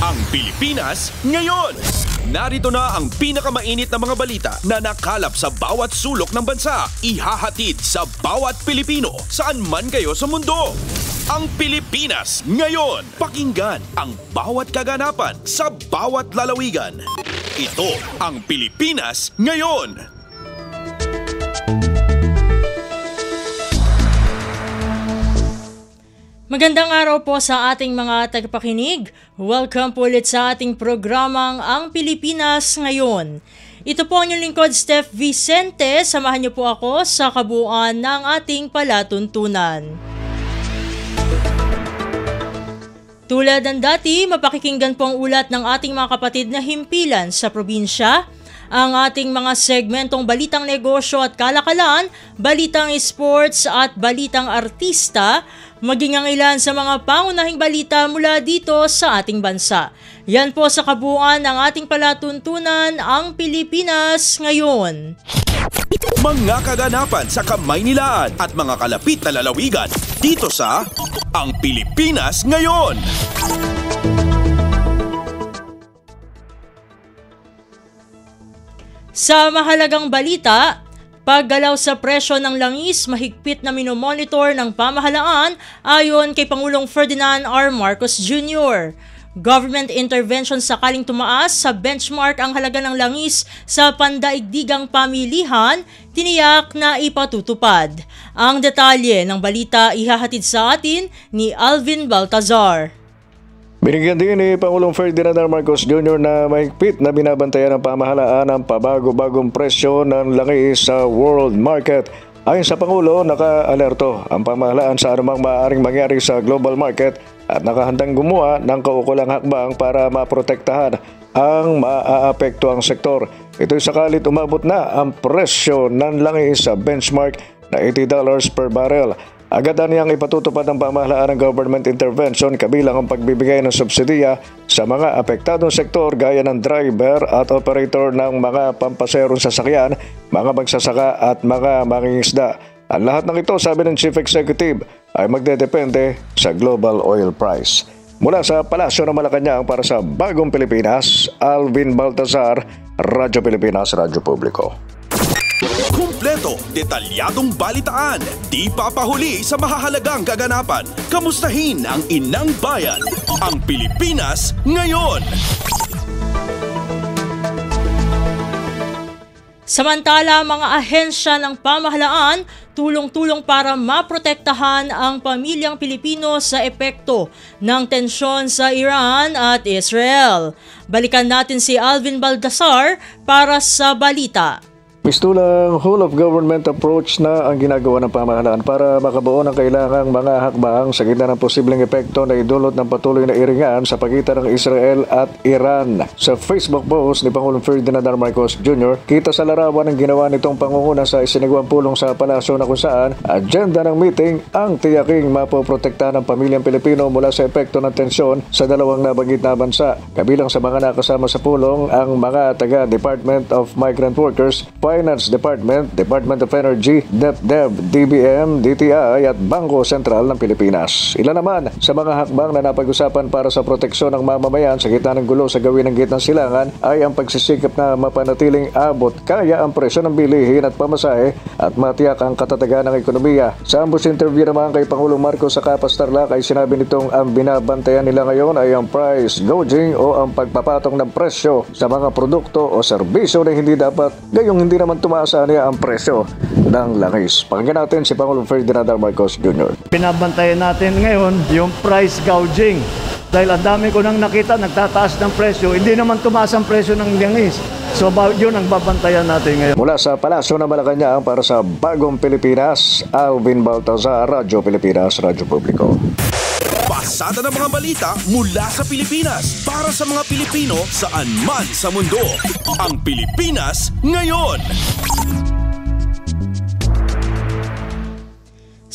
Ang Pilipinas ngayon. Narito na ang pinakamainit na mga balita na nakalap sa bawat sulok ng bansa. Ihahatid sa bawat Pilipino saan man kayo sa mundo. Ang Pilipinas ngayon. Pakinggan ang bawat kaganapan sa bawat lalawigan. Ito ang Pilipinas ngayon. Magandang araw po sa ating mga tagapakinig. Welcome po ulit sa ating programang Ang Pilipinas Ngayon. Ito po ang inyong lingkod, Steph Vicente. Samahan niyo po ako sa kabuuan ng ating palatuntunan. Tulad ng dati, mapakikinggan po ang ulat ng ating mga kapatid na himpilan sa probinsya, ang ating mga segmentong balitang negosyo at kalakalan, balitang sports at balitang artista, maging ang ilan sa mga pangunahing balita mula dito sa ating bansa. Yan po sa kabuuan ng ating palatuntunan, Ang Pilipinas Ngayon. Mga kaganapan sa Kamaynilaan at mga kalapit na lalawigan dito sa Ang Pilipinas Ngayon. Sa mahalagang balita, paggalaw sa presyo ng langis mahigpit na minomonitor ng pamahalaan ayon kay Pangulong Ferdinand R. Marcos Jr. Government intervention sakaling tumaas sa benchmark ang halaga ng langis sa pandaigdigang pamilihan, tiniyak na ipatutupad. Ang detalye ng balita ihahatid sa atin ni Alvin Baltazar. Binigyan din ni Pangulong Ferdinand R. Marcos Jr. na mahigpit na binabantayan ng pamahalaan ang pabago-bagong presyo ng langis sa world market. Ayon sa Pangulo, naka-alerto ang pamahalaan sa anumang maaaring mangyari sa global market at nakahandang gumawa ng kaukulang hakbang para maprotektahan ang maaapektuhang sektor. Ito'y sakalit umabot na ang presyo ng langis sa benchmark na $80 per barrel. Agad niyang ipatutupad ng pamahalaan ng government intervention kabilang ang pagbibigay ng subsidiya sa mga apektadong sektor gaya ng driver at operator ng mga pampaserong sasakyan, mga magsasaka at mga mangingisda. Ang lahat ng ito, sabi ng Chief Executive, ay magdedepende sa global oil price. Mula sa Palasyo ng Malacanang para sa Bagong Pilipinas, Alvin Baltazar, Radyo Pilipinas, Radyo Publiko. Kumpleto, detalyadong balitaan, di papahuli sa mahahalagang kaganapan. Kamustahin ang inang bayan, ang Pilipinas ngayon. Samantala, mga ahensya ng pamahalaan tulong-tulong para maprotektahan ang pamilyang Pilipino sa epekto ng tensyon sa Iran at Israel. Balikan natin si Alvin Baltazar para sa balita. Mistulang whole-of-government approach na ang ginagawa ng pamahalaan para makabuo ng kailangang mga hakbang sa gitna ng posibleng epekto na idulot ng patuloy na iringan sa pagitan ng Israel at Iran. Sa Facebook post ni Pangulong Ferdinand R. Marcos Jr., kita sa larawan ng ginawa nitong pangunguna sa isinagawang pulong sa palasyo na kung saan agenda ng meeting ang tiyaking mapoprotektahan ng pamilyang Pilipino mula sa epekto ng tensyon sa dalawang nabanggit na bansa. Kabilang sa mga nakasama sa pulong ang mga taga-Department of Migrant Workers, Finance Department, Department of Energy, DepDev, DBM, DTI at Bangko Sentral ng Pilipinas. Ilan naman sa mga hakbang na napag-usapan para sa proteksyon ng mamamayan sa gitna ng gulo sa gawin ng gitnang silangan ay ang pagsisikap na mapanatiling abot kaya ang presyo ng bilihin at pamasahe at matiyak ang katatagan ng ekonomiya. Sa ambos interview naman kay Pangulong Marcos sa Kapas Tarlac ay sinabi nitong ang binabantayan nila ngayon ay ang price gouging o ang pagpapatong ng presyo sa mga produkto o serbisyo na hindi dapat, gayong hindi naman tumaasa niya ang presyo ng langis. Pakinggan natin si Pangulong Ferdinand R. Marcos Jr. Pinabantayan natin ngayon yung price gouging. Dahil ang dami ko nang nakita, nagtataas ng presyo, hindi naman tumaas ang presyo ng langis. So yun ang babantayan natin ngayon. Mula sa Palasyo ng Malacanang para sa Bagong Pilipinas, Alvin Baltazar, Radyo Pilipinas, Radyo Publiko. Pasada ng mga balita mula sa Pilipinas para sa mga Pilipino saan man sa mundo. Ang Pilipinas ngayon.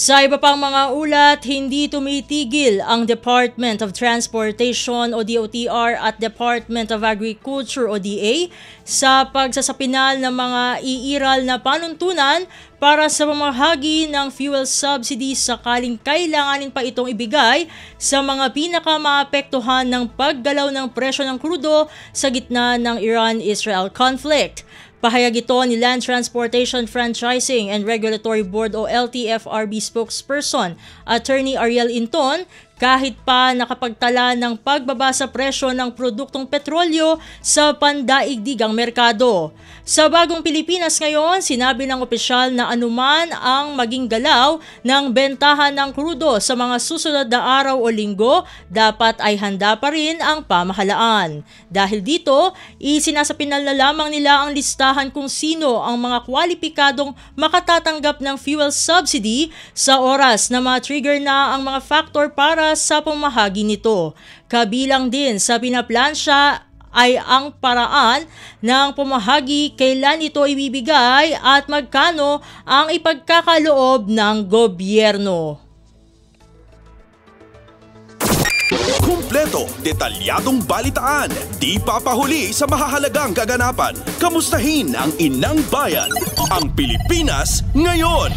Sa iba pang mga ulat, hindi tumitigil ang Department of Transportation o DOTR at Department of Agriculture o DA sa pagsasapinal ng mga iiral na panuntunan para sa pamahagi ng fuel subsidy sakaling kailanganin pa itong ibigay sa mga pinakamaapektuhan ng paggalaw ng presyo ng krudo sa gitna ng Iran-Israel conflict. Pahayag ito ni Land Transportation Franchising and Regulatory Board o LTFRB spokesperson Attorney Ariel Inton kahit pa nakapagtala ng pagbaba sa presyo ng produktong petrolyo sa pandaigdigang merkado. Sa bagong Pilipinas ngayon, sinabi ng opisyal na anuman ang maging galaw ng bentahan ng krudo sa mga susunod na araw o linggo, dapat ay handa pa rin ang pamahalaan. Dahil dito, isinasapinal na lamang nila ang listahan kung sino ang mga kwalipikadong makatatanggap ng fuel subsidy sa oras na ma-trigger na ang mga factor para sa pamahagi nito. Kabilang din sa pinaplansya ay ang paraan ng pamahagi, kailan ito ibibigay at magkano ang ipagkakaloob ng gobyerno. Kumpleto, detalyadong balitaan, di papahuli sa mahahalagang kaganapan. Kamustahin ang inang bayan, ang Pilipinas ngayon.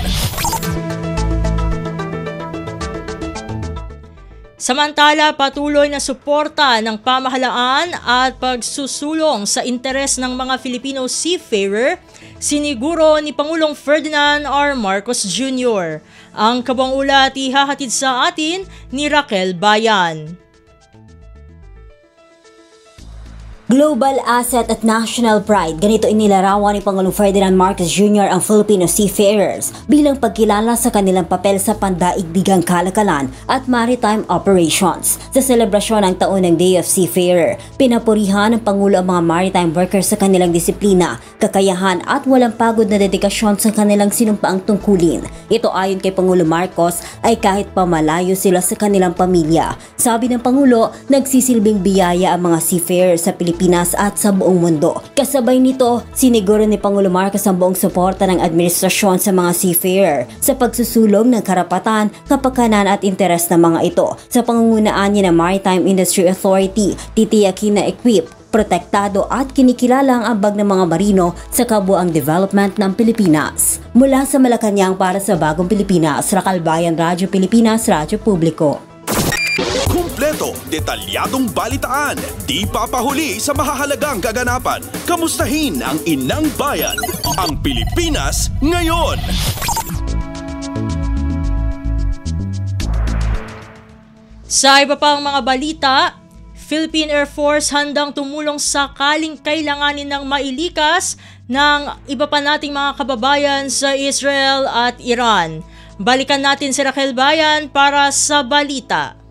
Samantala, patuloy na suporta ng pamahalaan at pagsusulong sa interes ng mga Filipino seafarer, siniguro ni Pangulong Ferdinand R. Marcos Jr. Ang kabuang ulat ihahatid sa atin ni Raquel Bayan. Global asset at national pride, ganito inilarawan ni Pangulong Ferdinand Marcos Jr. ang Filipino seafarers bilang pagkilala sa kanilang papel sa pandaigdigang kalakalan at maritime operations. Sa selebrasyon ng taon ng Day of Seafarer, pinapurihan ng Pangulo ang mga maritime workers sa kanilang disiplina, kakayahan at walang pagod na dedikasyon sa kanilang sinumpaang tungkulin. Ito ayon kay Pangulo Marcos ay kahit pamalayo sila sa kanilang pamilya. Sabi ng Pangulo, nagsisilbing biyaya ang mga seafarers sa Pilipinas at sa buong mundo. Kasabay nito, siniguro ni Pangulo Marcos ang buong suporta ng administrasyon sa mga seafarer sa pagsusulong ng karapatan, kapakanan at interes ng mga ito. Sa pangungunaan niya ng Maritime Industry Authority, titiyakin na equipped, protektado at kinikilala ang ambag ng mga marino sa kabuang development ng Pilipinas. Mula sa Malacanang para sa Bagong Pilipinas, Raquel Bayan, Radyo Pilipinas, Radyo Publiko. Kumpleto, detalyadong balitaan, di papahuli sa mahahalagang kaganapan. Kamustahin ang inang bayan, ang Pilipinas ngayon. Sa iba pang mga balita, Philippine Air Force handang tumulong sakaling kailanganin ng mailikas ng iba pa nating mga kababayan sa Israel at Iran. Balikan natin si Raquel Bayan para sa balita.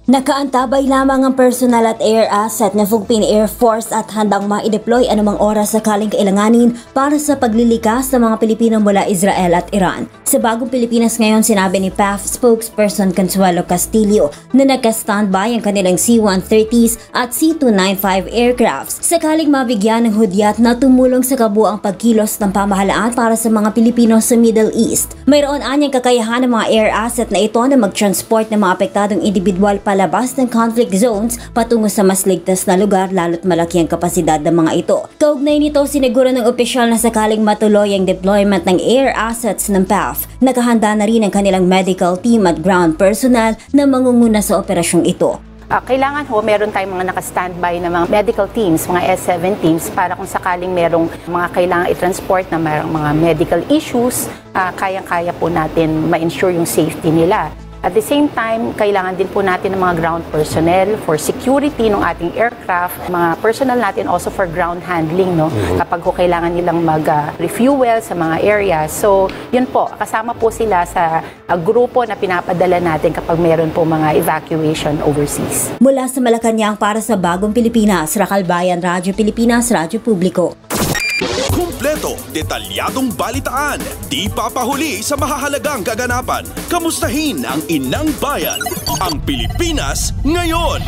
Nakaantabay lamang ang personal at air asset ng Philippine Air Force at handang ma-deploy anumang oras sakaling kailanganin para sa paglilikas ng mga Pilipino mula Israel at Iran. Sa Bagong Pilipinas ngayon, sinabi ni PAF spokesperson Consuelo Castillo na naka-standby ang kanilang C-130s at C-295 aircrafts sakaling mabigyan ng hudyat na tumulong sa kabuang pagkilos ng pamahalaan para sa mga Pilipino sa Middle East. Mayroon anyang kakayahan ng mga air asset na ito na mag-transport ng mga apektadong individual palabas ng conflict zones patungo sa mas ligtas na lugar, lalo't malaki ang kapasidad ng mga ito. Kaugnay nito, siniguro ng opisyal na sakaling matuloy ang deployment ng air assets ng PAF, nakahanda na rin ang kanilang medical team at ground personnel na mangunguna sa operasyong ito. Kailangan meron tayong mga naka-standby na mga medical teams, mga S7 teams para kung sakaling merong mga kailangan i-transport na merong mga medical issues, kayang-kaya po natin ma-ensure yung safety nila. At the same time, kailangan din po natin ng mga ground personnel for security ng ating aircraft, mga personnel natin also for ground handling, no? Kapag kailangan nilang mag-refuel sa mga areas. So, yun po, kasama po sila sa grupo na pinapadala natin kapag meron po mga evacuation overseas. Mula sa Malacanang para sa Bagong Pilipinas, Raquel Bayan, Radyo Pilipinas, Radyo Publiko. Kumpleto, detalyadong balitaan, di papahuli sa mahahalagang kaganapan. Kamustahin ang inang bayan, ang Pilipinas ngayon.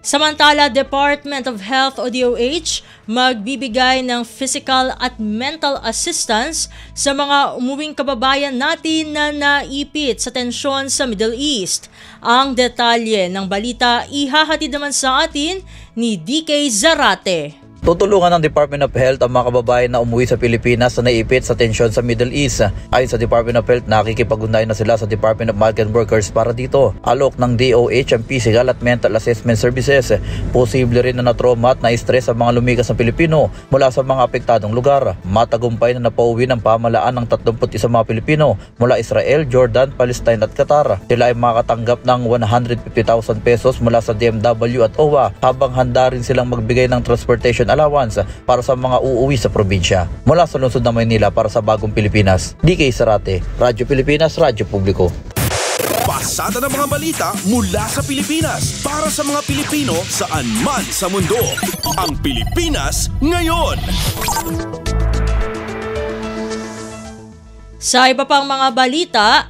Samantala, Department of Health o DOH magbibigay ng physical at mental assistance sa mga umuwing kababayan natin na naipit sa tensyon sa Middle East. Ang detalye ng balita ihahatid naman sa atin ni DK Zarate. Tutulungan ng Department of Health ang mga kababayan na umuwi sa Pilipinas na naipit sa tensyon sa Middle East. Ayon sa Department of Health, nakikipag-ugnayan na sila sa Department of Migrant Workers para dito. Alok ng DOH ang physical at mental assessment services. Posible rin na na-trauma at na-stress ang mga lumikas na Pilipino mula sa mga apektadong lugar. Matagumpay na napauwi ng pamahalaan ng 31 mga Pilipino mula Israel, Jordan, Palestine at Qatar. Sila ay makakatanggap ng 150,000 pesos mula sa DMW at OWA habang handa rin silang magbigay ng transportation allowance para sa mga uuwi sa probinsya. Mula sa lungsod ng Maynila para sa Bagong Pilipinas, DK Zarate, Radyo Pilipinas, Radyo Publiko. Pasada ng mga balita mula sa Pilipinas para sa mga Pilipino saan man sa mundo. Ang Pilipinas Ngayon. Sa iba pang mga balita,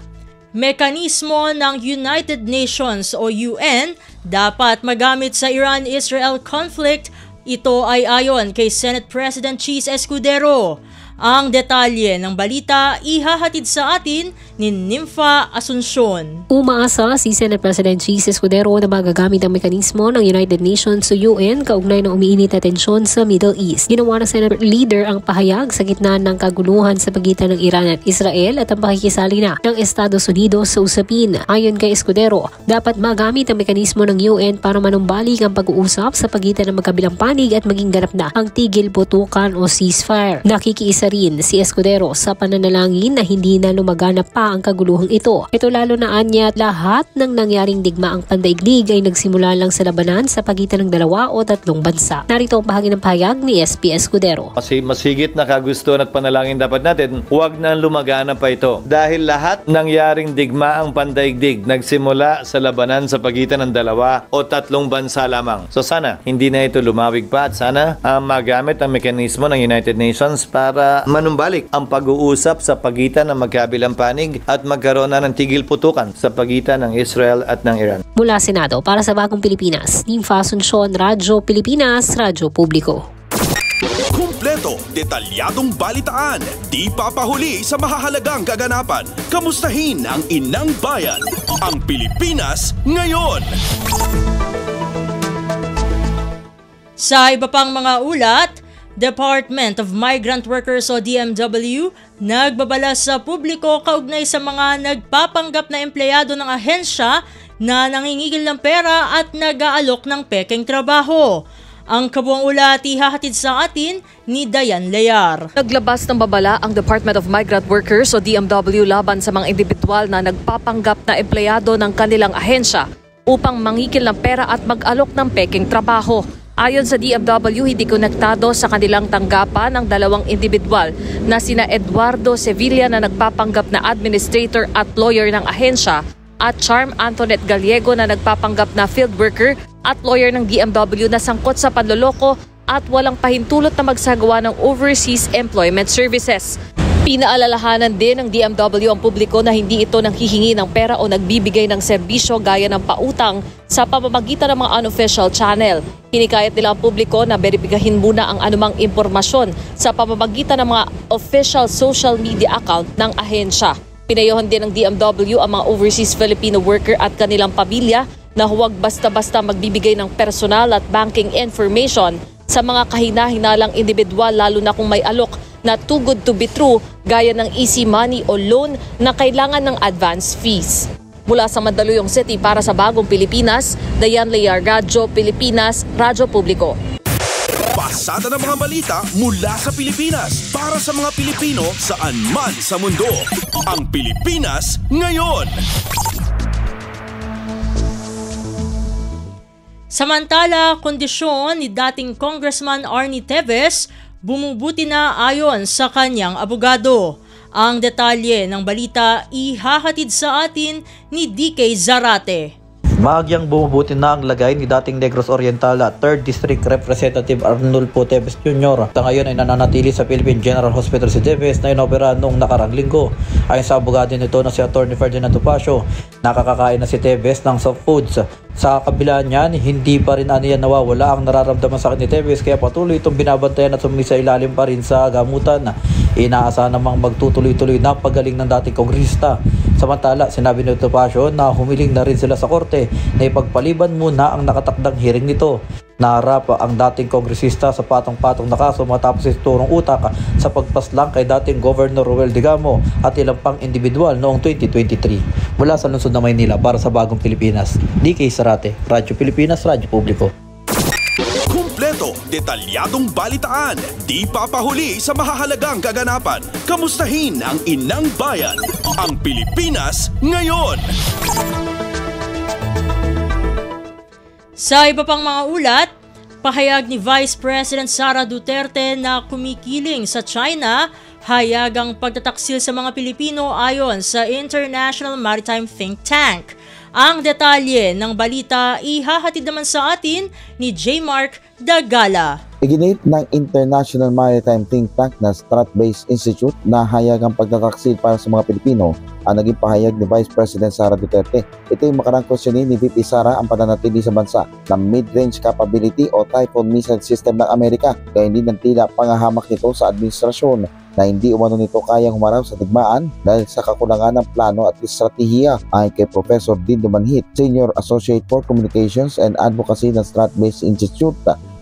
mekanismo ng United Nations o UN dapat magamit sa Iran-Israel conflict. Ito ay ayon kay Senate President Cheese Escudero. Ang detalye ng balita ihahatid sa atin ni Nympha Asuncion. Umaasa si Senate President Cheese Escudero na magagamit ang mekanismo ng United Nations o UN kaugnay ng umiinit na tensyon sa Middle East. Ginawa ng Senate leader ang pahayag sa gitna ng kaguluhan sa pagitan ng Iran at Israel at ang pakikisali na ng Estados Unidos sa usapin. Ayon kay Escudero, dapat magamit ang mekanismo ng UN para manumbalik ang pag-uusap sa pagitan ng magkabilang panig at maging ganap na ang tigil-putukan o ceasefire. Nakikiisa rin si Escudero sa pananalangin na hindi na lumaganap pa ang kaguluhang ito. Ito lalo na anya lahat ng nangyaring digmaang pandaigdig ay nagsimula lang sa labanan sa pagitan ng 2 o 3 bansa. Narito ang bahagi ng pahayag ni SP Escudero. Kasi masigit na kagustuhan at panalangin dapat natin, huwag na lumaganap pa ito. Dahil lahat nangyaring digmaang pandaigdig nagsimula sa labanan sa pagitan ng 2 o 3 bansa lamang. So sana hindi na ito lumawig pa at sana magamit ang mekanismo ng United Nations para manumbalik ang pag-uusap sa pagitan ng magkabilang panig at magkaroon na ng tigil-putukan sa pagitan ng Israel at ng Iran. Mula Senado para sa Bagong Pilipinas, Nympha Asuncion, Radyo Pilipinas, Radyo Publiko. Kumpleto, detalyadong balitaan, di papahuli sa mahahalagang kaganapan. Kamustahin ang inang bayan, ang Pilipinas Ngayon. Sa iba pang mga ulat, Department of Migrant Workers o DMW nagbabala sa publiko kaugnay sa mga nagpapanggap na empleyado ng ahensya na nangingigil ng pera at nag-aalok ng pekeng trabaho. Ang kabuang ulat ihahatid sa atin ni Dayan Layar. Naglabas ng babala ang Department of Migrant Workers o DMW laban sa mga individual na nagpapanggap na empleyado ng kanilang ahensya upang mangigil ng pera at mag-alok ng pekeng trabaho. Ayon sa DMW, hindi konektado sa kanilang tanggapan ang 2 individual na sina Eduardo Sevilla na nagpapanggap na administrator at lawyer ng ahensya at Charm Antoinette Gallego na nagpapanggap na field worker at lawyer ng DMW na sangkot sa panloloko at walang pahintulot na magsagawa ng overseas employment services. Pinaalalahanan din ng DMW ang publiko na hindi ito nanghihingi ng pera o nagbibigay ng serbisyo gaya ng pautang sa pamamagitan ng mga unofficial channel. Hinikayat nila ang publiko na beripikahin muna ang anumang impormasyon sa pamamagitan ng mga official social media account ng ahensya. Pinayohan din ng DMW ang mga overseas Filipino worker at kanilang pamilya na huwag basta-basta magbibigay ng personal at banking information sa mga kahina-hinalang individual lalo na kung may alok na too good to be true gaya ng easy money o loan na kailangan ng advance fees. Mula sa Mandaluyong City para sa Bagong Pilipinas, Dayan Layar, Radyo Pilipinas, Radyo Publiko. Pasada ng mga balita mula sa Pilipinas para sa mga Pilipino saan man sa mundo. Ang Pilipinas Ngayon. Samantala, kondisyon ni dating Congressman Arnie Teves bumubuti na ayon sa kanyang abogado. Ang detalye ng balita ihahatid sa atin ni DK Zarate. Bahagyang bumubuti na ang lagay ni dating Negros Oriental at 3rd District Representative Arnulfo Teves Jr. Sa ngayon ay nananatili sa Philippine General Hospital si Teves na inopera noong nakarang linggo. Ayon sa abogado nito na si Atty. Ferdinand Topacio, nakakakain na si Teves ng soft foods. Sa kabila niyan, hindi pa rin aniyan nawawala ang nararamdaman sa akin ni Teves kaya patuloy itong binabantayan at sumisa ilalim pa rin sa gamutan. Inaasahan namang magtutuloy-tuloy na pagaling ng dating kongresista. Samantala, sinabi ni Topacio na humiling na rin sila sa korte na ipagpaliban muna ang nakatakdang hearing nito. Naharap ang dating kongresista sa patong-patong na kaso matapos iturong utak sa pagpaslang kay dating Governor Roel Digamo at ilang pang individual noong 2023. Mula sa lungsod ng Maynila para sa Bagong Pilipinas, DK Sarate, Radyo Pilipinas, Radyo Publiko. Kumpleto, detalyadong balitaan, di papahuli sa mahahalagang kaganapan. Kamustahin ang inang bayan, ang Pilipinas ngayon. Sa iba pang mga ulat, pahayag ni Vice President Sara Duterte na kumikiling sa China, hayag ang pagtataksil sa mga Pilipino ayon sa International Maritime Think Tank. Ang detalye ng balita ihahatid naman sa atin ni J. Mark Dagala. Iginit ng International Maritime Think Tank na Strait-based Institute na hayag ang pagtataksil para sa mga Pilipino ang naging pahayag ni Vice President Sara Duterte. Ito yung makarang questionin ni VP Sara ang pananatili sa bansa ng Mid-Range Capability o Typhoon Missile System ng Amerika, kaya hindi ng tila pangahamak nito sa administrasyon na hindi umano nito kayang humarap sa digmaan dahil sa kakulangan ng plano at estratehiya, ayon kay Professor Dindo Manhit, Senior Associate for Communications and Advocacy ng Strait-based Institute.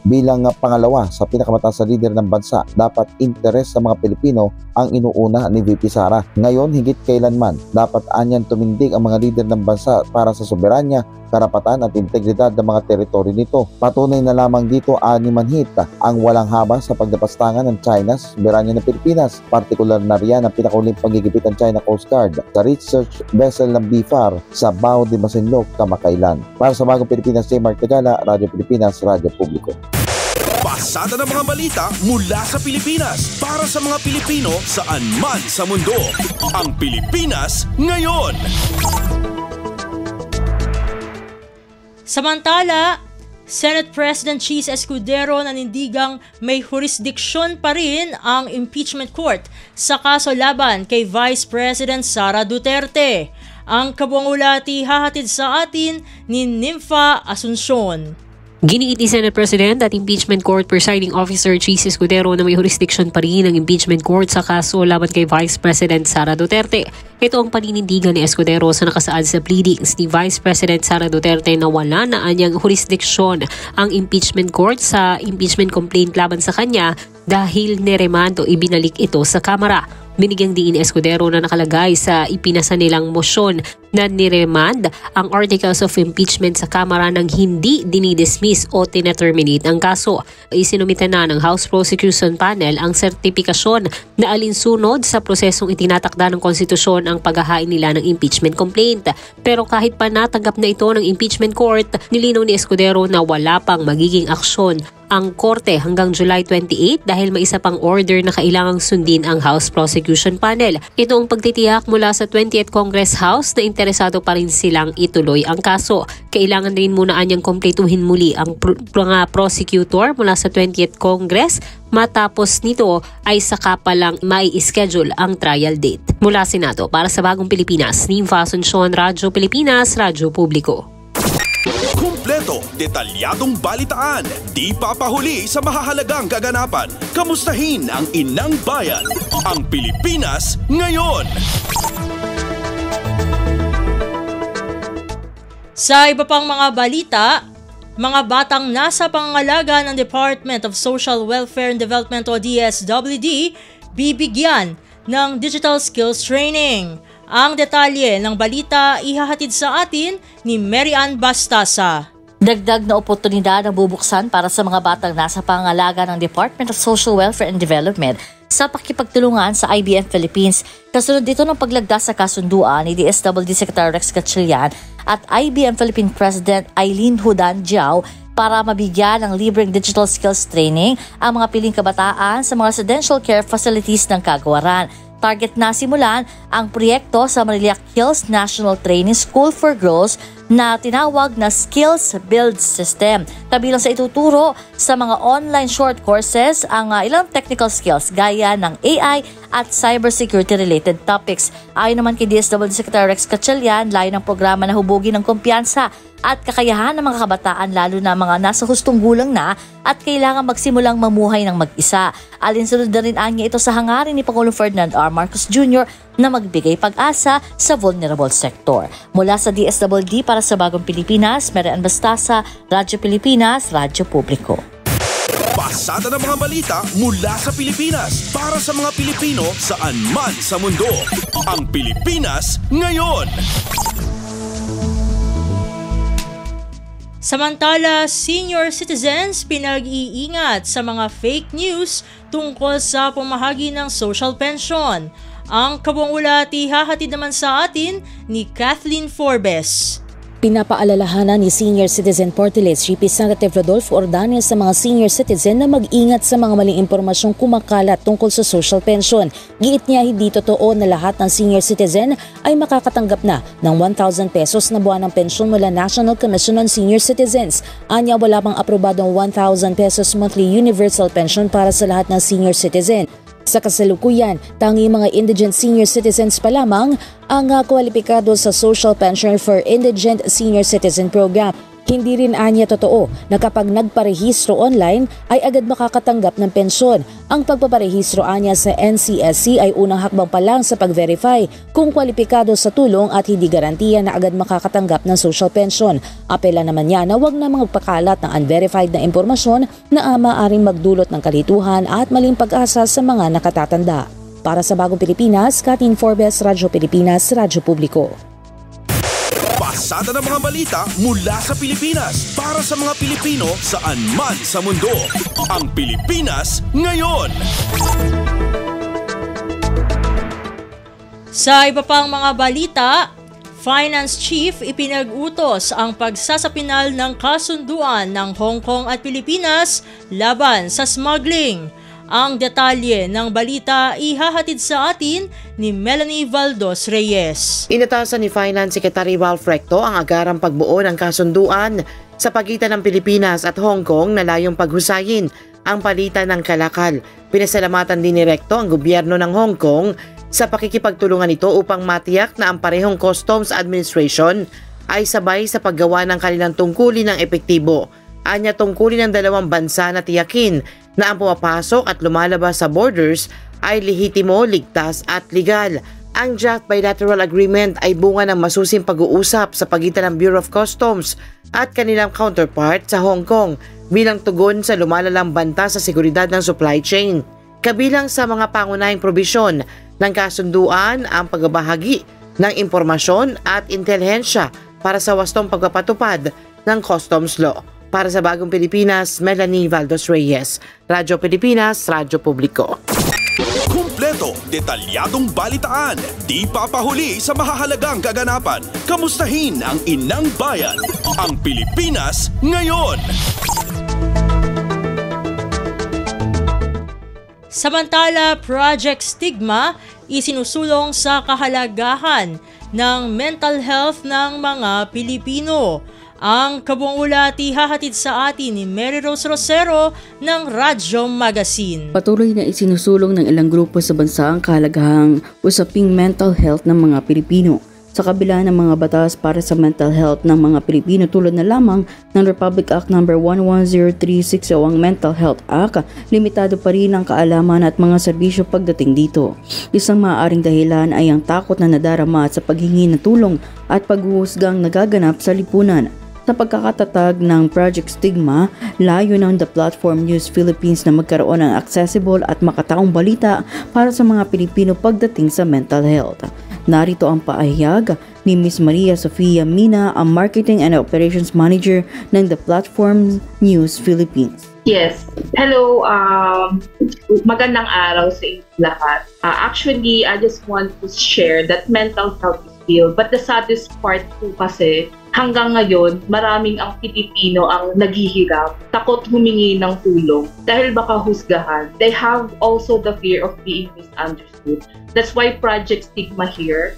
Bilang pangalawa sa pinakamataas na leader ng bansa, dapat interes sa mga Pilipino ang inuuna ni VP Sara. Ngayon, higit kailanman, dapat anyan tumindig ang mga leader ng bansa para sa soberanya, karapatan at integridad ng mga teritoryo nito. Patunay na lamang dito ani Manhit ang walang haba sa pagdapastangan ng China sa soberanya ng Pilipinas. Partikular na riyan ang pinakauling pagigipit ng China Coast Guard sa research vessel ng BFAR sa Bao de Masinloc kamakailan. Para sa Bagong Pilipinas, J. Mark Tagala, Radyo Pilipinas, Radyo Publiko. Pasada ng mga balita mula sa Pilipinas para sa mga Pilipino saan man sa mundo. Ang Pilipinas ngayon. Samantala, Senate President Cheese Escudero nanindigang may jurisdiksyon pa rin ang impeachment court sa kaso laban kay Vice President Sara Duterte. Ang kabuang ulat ihahatid sa atin ni Nympha Asuncion. Giniit ni Senate President at Impeachment Court Presiding Officer Cheese Escudero na may jurisdiction pa rin ang impeachment court sa kaso laban kay Vice President Sara Duterte. Ito ang paninindigan ni Escudero sa nakasaad sa pleadings ni Vice President Sara Duterte na wala na anyang jurisdiksyon ang impeachment court sa impeachment complaint laban sa kanya dahil niremand o ibinalik ito sa Kamara. Binigyang diin ni Escudero na nakalagay sa ipinasa nilang motion na niremand ang articles of impeachment sa Kamara nang hindi dinidismiss o tineterminate ang kaso. Isinumitan na ng House Prosecution Panel ang sertipikasyon na alinsunod sa prosesong itinatakda ng konstitusyon ang paghahain nila ng impeachment complaint. Pero kahit pa natanggap na ito ng impeachment court, nilinaw ni Escudero na wala pang magiging aksyon ang korte hanggang July 28 dahil may isa pang order na kailangang sundin ang House Prosecution Panel. Ito ang pagtitiyak mula sa 20th Congress House na interesado pa rin silang ituloy ang kaso. Kailangan rin muna anyang kompletuhin muli ang mga prosecutor mula sa 20th Congress. Matapos nito ay saka pa lang mai-schedule ang trial date. Mula Senado, para sa Bagong Pilipinas, Nympha Asuncion, Radyo Pilipinas, Radyo Publiko. Kumpleto, detalyadong balitaan, di papahuli sa mahahalagang kaganapan. Kamustahin ang inang bayan, ang Pilipinas ngayon. Sa iba pang mga balita, mga batang nasa pangangalaga ng Department of Social Welfare and Development o DSWD bibigyan ng digital skills training. Ang detalye ng balita ihahatid sa atin ni Mary Ann Bastasa. Dagdag na oportunidad ang bubuksan para sa mga batang nasa pangangalaga ng Department of Social Welfare and Development sa pakipagtulungan sa IBM Philippines. Kasunod dito ng paglagdas sa kasunduan ni DSWD Secretary Rex Gatchalian at IBM Philippine President Eileen Hudan Jiao para mabigyan ng libreng digital skills training ang mga piling kabataan sa mga residential care facilities ng Kagawaran. Target na simulan ang proyekto sa Marillac Hills National Training School for Girls na tinawag na Skills Build System. Kabilang sa ituturo sa mga online short courses ang ilang technical skills gaya ng AI at cybersecurity related topics. Ayon naman kay DSWD Secretary Rex Gatchalian, layo ng programa na hubugin ng kumpiyansa at kakayahan ng mga kabataan lalo na mga nasa hustong gulang na at kailangan magsimulang mamuhay ng mag-isa. Alinsunod na rin anya ito sa hangarin ni Pangulong Ferdinand R. Marcos Jr. na magbigay pag-asa sa vulnerable sector. Mula sa DSWD para sa Bagong Pilipinas, Mary Ann Bastasa, Radyo Pilipinas, Radyo Publiko. Pasada ng mga balita mula sa Pilipinas para sa mga Pilipino saan man sa mundo. Ang Pilipinas ngayon. Samantala, senior citizens pinag-iingat sa mga fake news tungkol sa pamahagi ng social pension. Ang kabuang ulat ihahatid naman sa atin ni Kathleen Forbes. Pinapaalalahanan ni Senior Citizen Party List Representative Rodolfo Ordanes sa mga senior citizen na mag-ingat sa mga maling impormasyong kumakalat tungkol sa social pension. Giit niya hindi totoo na lahat ng senior citizen ay makakatanggap na ng 1,000 pesos na buwan ng pensyon mula National Commission on Senior Citizens. Anya wala pang aprobadong 1,000 pesos monthly universal pension para sa lahat ng senior citizen. Sa kasalukuyan, tanging mga indigent senior citizens pa lamang ang kwalipikado sa Social Pension for Indigent Senior Citizen Program. Hindi rin anya totoo na kapag nagparehistro online ay agad makakatanggap ng pensyon. Ang pagpaparehistro anya sa NCSC ay unang hakbang pa lang sa pag-verify kung kwalipikado sa tulong at hindi garantiya na agad makakatanggap ng social pension. Apela naman niya na huwag na magpakalat ng unverified na impormasyon na maaaring magdulot ng kalituhan at maling pag-asa sa mga nakatatanda. Para sa Bagong Pilipinas, Kathleen Forbes, Radyo Pilipinas, Radyo Publiko. Pasada ng mga balita mula sa Pilipinas para sa mga Pilipino saan man sa mundo. Ang Pilipinas ngayon. Sa iba pang mga balita, Finance Chief ipinag-utos ang pagsasapinal ng kasunduan ng Hong Kong at Pilipinas laban sa smuggling. Ang detalye ng balita ihahatid sa atin ni Melanie Valdos Reyes. Inatasan ni Finance Secretary Ralph Recto ang agarang pagbuo ng kasunduan sa pagitan ng Pilipinas at Hong Kong na layong paghusayin ang palitan ng kalakal. Pinasalamatan din ni Recto ang gobyerno ng Hong Kong sa pakikipagtulungan nito upang matiyak na ang parehong Customs Administration ay sabay sa paggawa ng kanilang tungkulin ng epektibo. Anya tungkulin ng dalawang bansa na tiyakin na ang pumapasok at lumalabas sa borders ay lehitimo, ligtas at legal. Ang draft bilateral agreement ay bunga ng masusing pag-uusap sa pagitan ng Bureau of Customs at kanilang counterpart sa Hong Kong bilang tugon sa lumalalang banta sa seguridad ng supply chain. Kabilang sa mga pangunahing probisyon ng kasunduan ang pagbabahagi ng impormasyon at intelihensya para sa wastong pagpapatupad ng customs law. Para sa Bagong Pilipinas, Melanie Valdos Reyes, Radyo Pilipinas, Radyo Publiko. Kumpleto, detalyadong balitaan, di papahuli sa mahahalagang kaganapan. Kamustahin ang inang bayan, ang Pilipinas ngayon. Samantala, Project Stigma isinusulong sa kahalagahan ng mental health ng mga Pilipino. Ang kabuang ulat ihahatid sa atin ni Mary Rose Rosero ng Radyo Magazine. Patuloy na isinusulong ng ilang grupo sa bansa ang kahalagahang usaping mental health ng mga Pilipino. Sa kabila ng mga batas para sa mental health ng mga Pilipino tulad na lamang ng Republic Act No. 11036 o ang Mental Health Act, limitado pa rin ang kaalaman at mga serbisyo pagdating dito. Isang maaaring dahilan ay ang takot na nadarama sa paghingi ng tulong at paghuhusgang nagaganap sa lipunan. Sa pagkakatatag ng Project Stigma, layo ng The Platform News Philippines na magkaroon ng accessible at makataong balita para sa mga Pilipino pagdating sa mental health. Narito ang paahayag ni Ms. Maria Sofia Mina, ang Marketing and Operations Manager ng The Platform News Philippines. Yes. Hello. Magandang araw sa inyo lahat. Actually, I just want to share that mental health is real. But the saddest part po kasi, hanggang ngayon, maraming ang Pilipino ang naghihirap, takot humingi ng tulong dahil baka husgahan. They have also the fear of being misunderstood. That's why Project Stigma here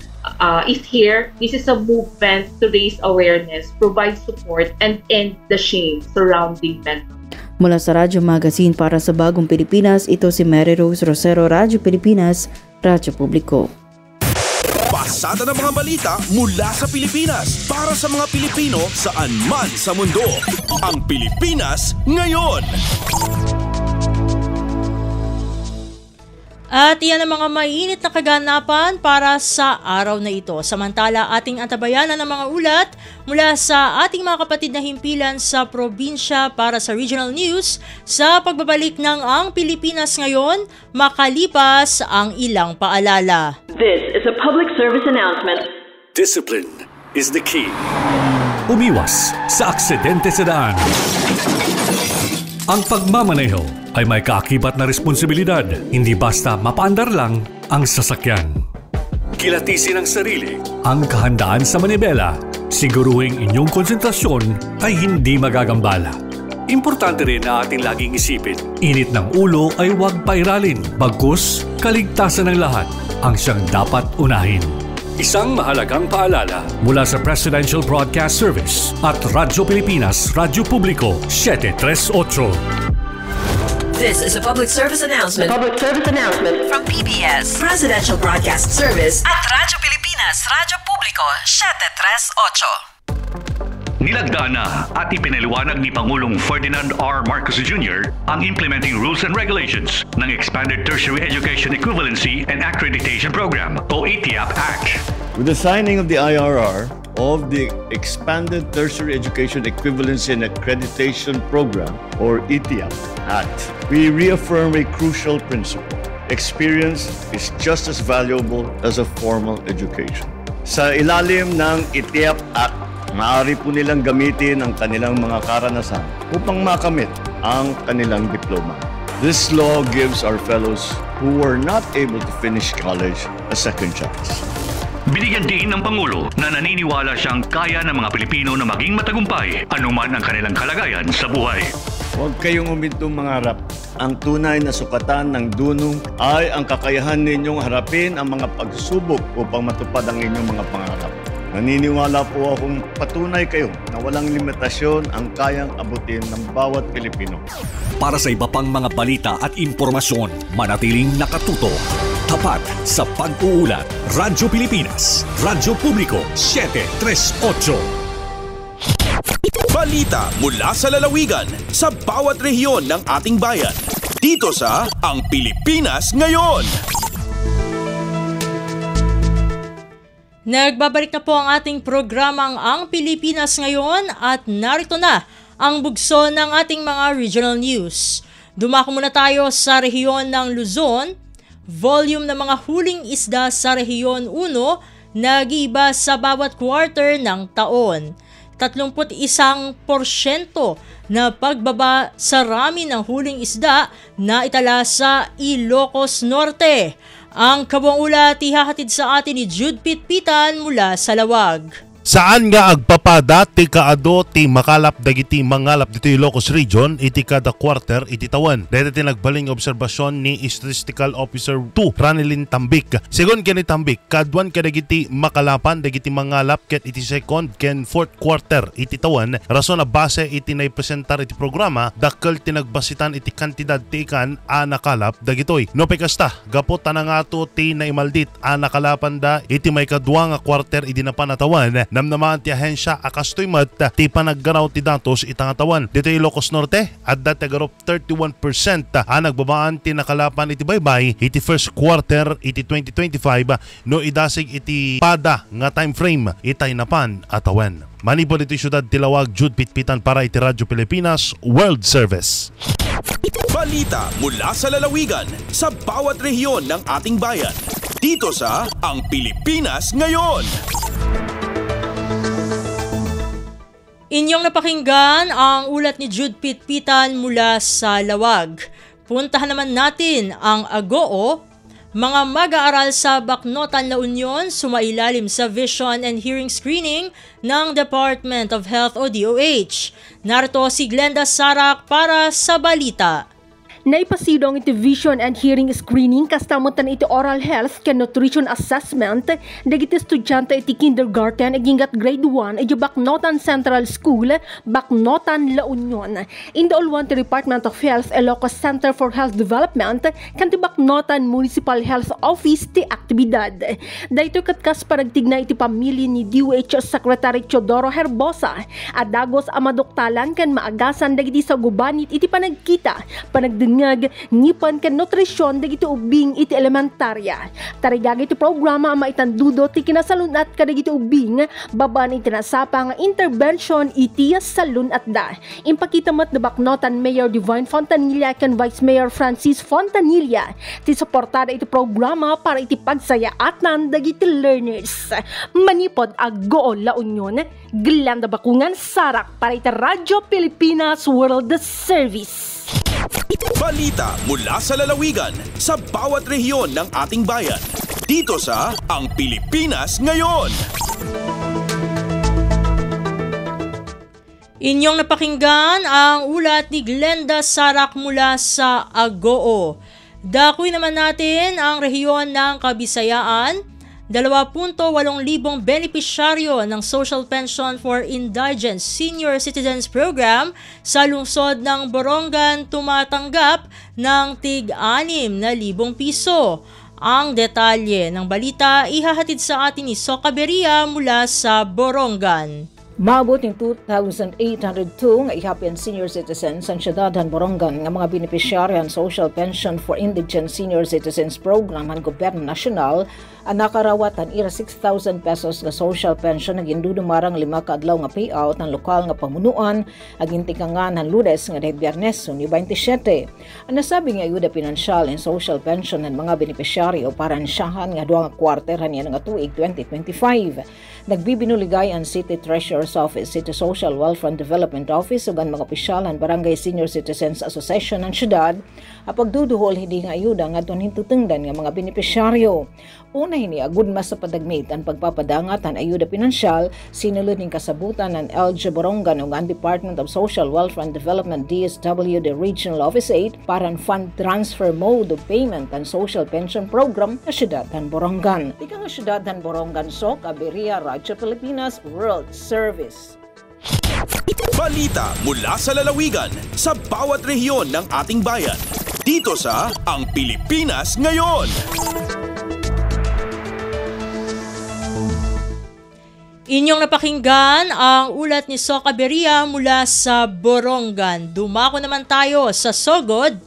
is here. This is a movement to raise awareness, provide support, and end the shame surrounding mental. Mula sa Radyo Magazine para sa Bagong Pilipinas, ito si Mary Rose Rosero, Radyo Pilipinas, Radyo Publiko. Pasada ng mga balita mula sa Pilipinas para sa mga Pilipino saan man sa mundo. Ang Pilipinas Ngayon. At iyan ang mga mainit na kaganapan para sa araw na ito. Samantala, ating antabayanan ng mga ulat mula sa ating mga kapatid na himpilan sa probinsya para sa regional news sa pagbabalik ng Ang Pilipinas Ngayon makalipas ang ilang paalala. This is a public service announcement. Discipline is the key. Umiwas sa aksidente sa daan. Ang pagmamaneho ay may kaakibat na responsibilidad, hindi basta mapaandar lang ang sasakyan. Kilatisin ang sarili, ang kahandaan sa manibela, siguruhing inyong konsentrasyon ay hindi magagambala. Importante rin na ating laging isipin, init ng ulo ay huwag pairalin, bagkus kaligtasan ng lahat ang siyang dapat unahin. Isang mahalagang paalala mula sa Presidential Broadcast Service at Radyo Pilipinas, Radyo Publiko, 738. This is a public service announcement. Public service announcement from PBS, Presidential Broadcast Service at Radyo Pilipinas, Radyo Publiko, 738. Nilagdaan na at ipinaliwanag ni Pangulong Ferdinand R. Marcos Jr. ang Implementing Rules and Regulations ng Expanded Tertiary Education Equivalency and Accreditation Program o ETIAP Act. With the signing of the IRR of the Expanded Tertiary Education Equivalency and Accreditation Program or ETIAP Act, we reaffirm a crucial principle. Experience is just as valuable as a formal education. Sa ilalim ng ETIAP Act, maaari po nilang gamitin ang kanilang mga karanasan upang makamit ang kanilang diploma. This law gives our fellows who were not able to finish college a second chance. Binigyan din ng Pangulo na naniniwala siyang kaya ng mga Pilipino na maging matagumpay anuman ang kanilang kalagayan sa buhay. Huwag kayong umintong mangarap. Ang tunay na sukatan ng dunong ay ang kakayahan ninyong harapin ang mga pagsubok upang matupad ang inyong mga pangarap. Naniniwala po akong patunay kayo na walang limitasyon ang kayang abutin ng bawat Pilipino. Para sa iba pang mga balita at impormasyon, manatiling nakatuto. Tapat sa pag-uulat. Radyo Pilipinas, Radyo Publiko, 738. Balita mula sa lalawigan sa bawat rehiyon ng ating bayan. Dito sa Ang Pilipinas Ngayon. Nagbabalik na po ang ating programang Ang Pilipinas Ngayon at narito na ang bugso ng ating mga regional news. Dumako muna tayo sa rehiyon ng Luzon. Volume ng mga huling isda sa rehiyon 1 nag-iiba sa bawat quarter ng taon. 31% na pagbaba sa rami ng huling isda na itala sa Ilocos Norte. Ang kabuang ulat ihahatid sa atin ni Jude Pitpitan mula sa Lawag. Saan nga agpapada ti kaado ti makalap dagiti mangalap dito Ilocos Region iti kada quarter iti tawan. Dito ti nagbaling obserbasyon ni Statistical Officer 2 Ranelin Tambik. Sigon ken ni Tambik, kadwan kadagiti makalapan dagiti mangalap ket iti second ken fourth quarter iti tawan. Rason na base iti naipresentar iti programa dakkel ti nagbasitan iti kantidad ti ikan a nakalap dagitoy. No pikasta gapot tanangato ti naimaldit a nakalapan da iti may kadwa nga quarter iti napanatawan. Namnamaan ti ahensya akastoy mat ti panaggaraw ti datos itangatawan. Dito Ilocos Norte at dati garop 31% ang nagbabaan ti nakalapan iti baybay iti first quarter iti 2025 no idasig iti pada nga time frame itay napan atawan. Manipod iti syudad ti Lawag, Jude Pitpitan para iti Radyo Pilipinas World Service. Balita mula sa lalawigan sa bawat rehiyon ng ating bayan. Dito sa Ang Pilipinas Ngayon. Inyong napakinggan ang ulat ni Jude Pitpitan mula sa Lawag. Puntahan naman natin ang Agoo. Mga mag-aaral sa Bacnotan La Union sumailalim sa vision and hearing screening ng Department of Health o DOH. Narito si Glenda Sarak para sa balita. Naipasidong iti vision and hearing screening kastamutan iti oral health ken nutrition assessment dagiti estudyante iti kindergarten aginggat grade 1 iti Bacnotan Central School, Bacnotan, La Union. Indaulwan ti Department of Health Ilocos Center for Health Development kan ti Bacnotan Municipal Health Office ti aktibidad. Daytoy katkas paragtigna iti pamilya ni DOH Secretary Teodoro Herbosa adagos a maduktalan ken maagasan dagiti sa gubanit iti panagkita panagdengeg ngipan ken nutrisyon dagiti ubing iti elementarya. Tarigag iti programa maitandudo ti kinasalunat kadagiti ubing babaan iti nasapa nga intervention iti salunat da. Impakita met the Bacnotan Mayor Divine Fontanilla ken Vice Mayor Francis Fontanilla ti suportada iti programa para iti pagsayaatan dagiti learners. Manipod aggool La Union, Glenda Bakungan, Sarak para iti Radyo Pilipinas World Service. Balita mula sa lalawigan sa bawat rehiyon ng ating bayan. Dito sa Ang Pilipinas Ngayon. Inyong napakinggan ang ulat ni Glenda Sarak mula sa Agoo. Dakoy naman natin ang rehiyon ng Kabisayaan. 2.8 libong benepisyaryo ng Social Pension for Indigent Senior Citizens Program sa lungsod ng Borongan tumatanggap ng tig-6,000 piso. Ang detalye ng balita ihahatid sa atin ni Soka Beria mula sa Borongan. Maabot ng 2,802 nga ihapian senior citizens sa siyadahan Borongan nga mga benepisyaryan Social Pension for Indigent Senior Citizens Program ng Gobyerno Nasyonal ang nakarawatan ira 6,000 pesos nga social pension nagindudumarang 5 kaadlaw nga payout ng lokal nga pamunuan agintikangan ng Lunes nga dahil Biyernes ni 27. Ang nasabi nga ayuda pinansyal and social pension ng mga benepisyaryo para ansyahan nga 2 quarter niya nga tuig 2025. Nagbibinuligay ang City Treasurer's Office, City Social Welfare and Development Office ug ang mga opisyalan Barangay Senior Citizens Association ng syudad apagduduhol hindi nga ayuda ngadto hintutungdan nga mga benepisyaryo. Una hini agud mas sa padagmit ang pagpapadangat ang ayuda pinansyal sinulod ning kasabutan ng LG Borongan ug ang Department of Social Welfare and Development DSW the Regional Office 8 para ang fund transfer mode of payment ang social pension program sa siyudadhan Borongan. Ika nga siyudadhan Borongan Soka Beria, Radyo Pilipinas World Service. Balita mula sa lalawigan sa bawat rehiyon ng ating bayan. Dito sa Ang Pilipinas Ngayon. Inyong napakinggan ang ulat ni Soka Beria mula sa Borongan. Dumako naman tayo sa Sogod.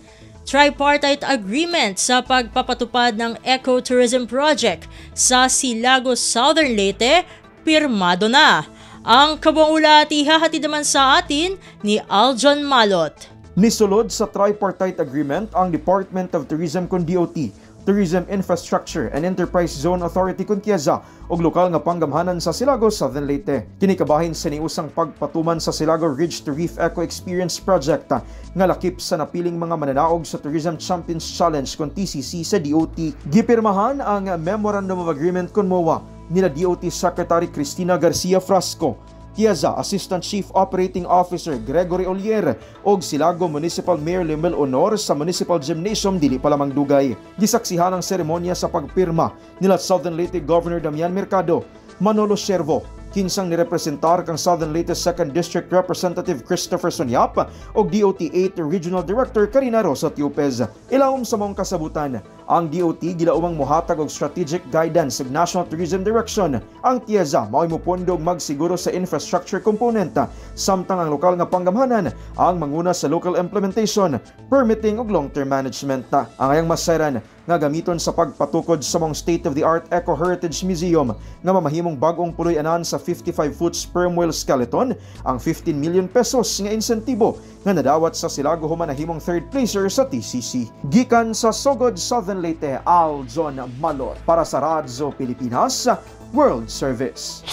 Tripartite agreement sa pagpapatupad ng ecotourism project sa Silagos, Southern Leyte, pirmado na. Ang kabuang ulat ihahatid naman sa atin ni Aljon Malot. Nisulod sa Tripartite Agreement ang Department of Tourism kun DOT, Tourism Infrastructure and Enterprise Zone Authority kun Tiaza ug lokal nga panggamhanan sa Silagos, Southern Leyte. Kinikabahin sa niusang pagpatuman sa Silagos Ridge to Reef Eco Experience Project nga lakip sa napiling mga mananaog sa Tourism Champions Challenge kun TCC sa DOT. Gipirmahan ang Memorandum of Agreement kun MOA nila DOT Secretary Cristina Garcia Frasco, Tiaza Assistant Chief Operating Officer Gregory Olier og Silago Municipal Mayor Limel Honor sa Municipal Gymnasium dili pa lamang dugay. Gisaksihan ang seremonya sa pagpirma nila Southern Leyte Governor Damian Mercado, Manolo Servo, kinsang nirepresentar kang Southern Leyte 2nd District Representative Christopher Sonyap o DOT 8 Regional Director Karina Rosa Tiupez. Ilawom sa mong kasabutan, ang DOT gilaumang muhatag og strategic guidance sa National Tourism Direction. Ang Tiaza mao'y mupundog magsiguro sa infrastructure component, samtang ang lokal nga panggamhanan ang manguna sa local implementation, permitting ug long-term management. Ang ayang maseran nga gamiton sa pagpatukod sa mong state-of-the-art Eco Heritage Museum nga mamahimong bagong puloy-anan sa 55-foot sperm whale skeleton, ang 15 million pesos nga insentibo nga nadawat sa Silago human nahimong third placer sa TCC. Gikan sa Sogod, Southern Leyte, Aljon Malot para sa Radyo Pilipinas World Service.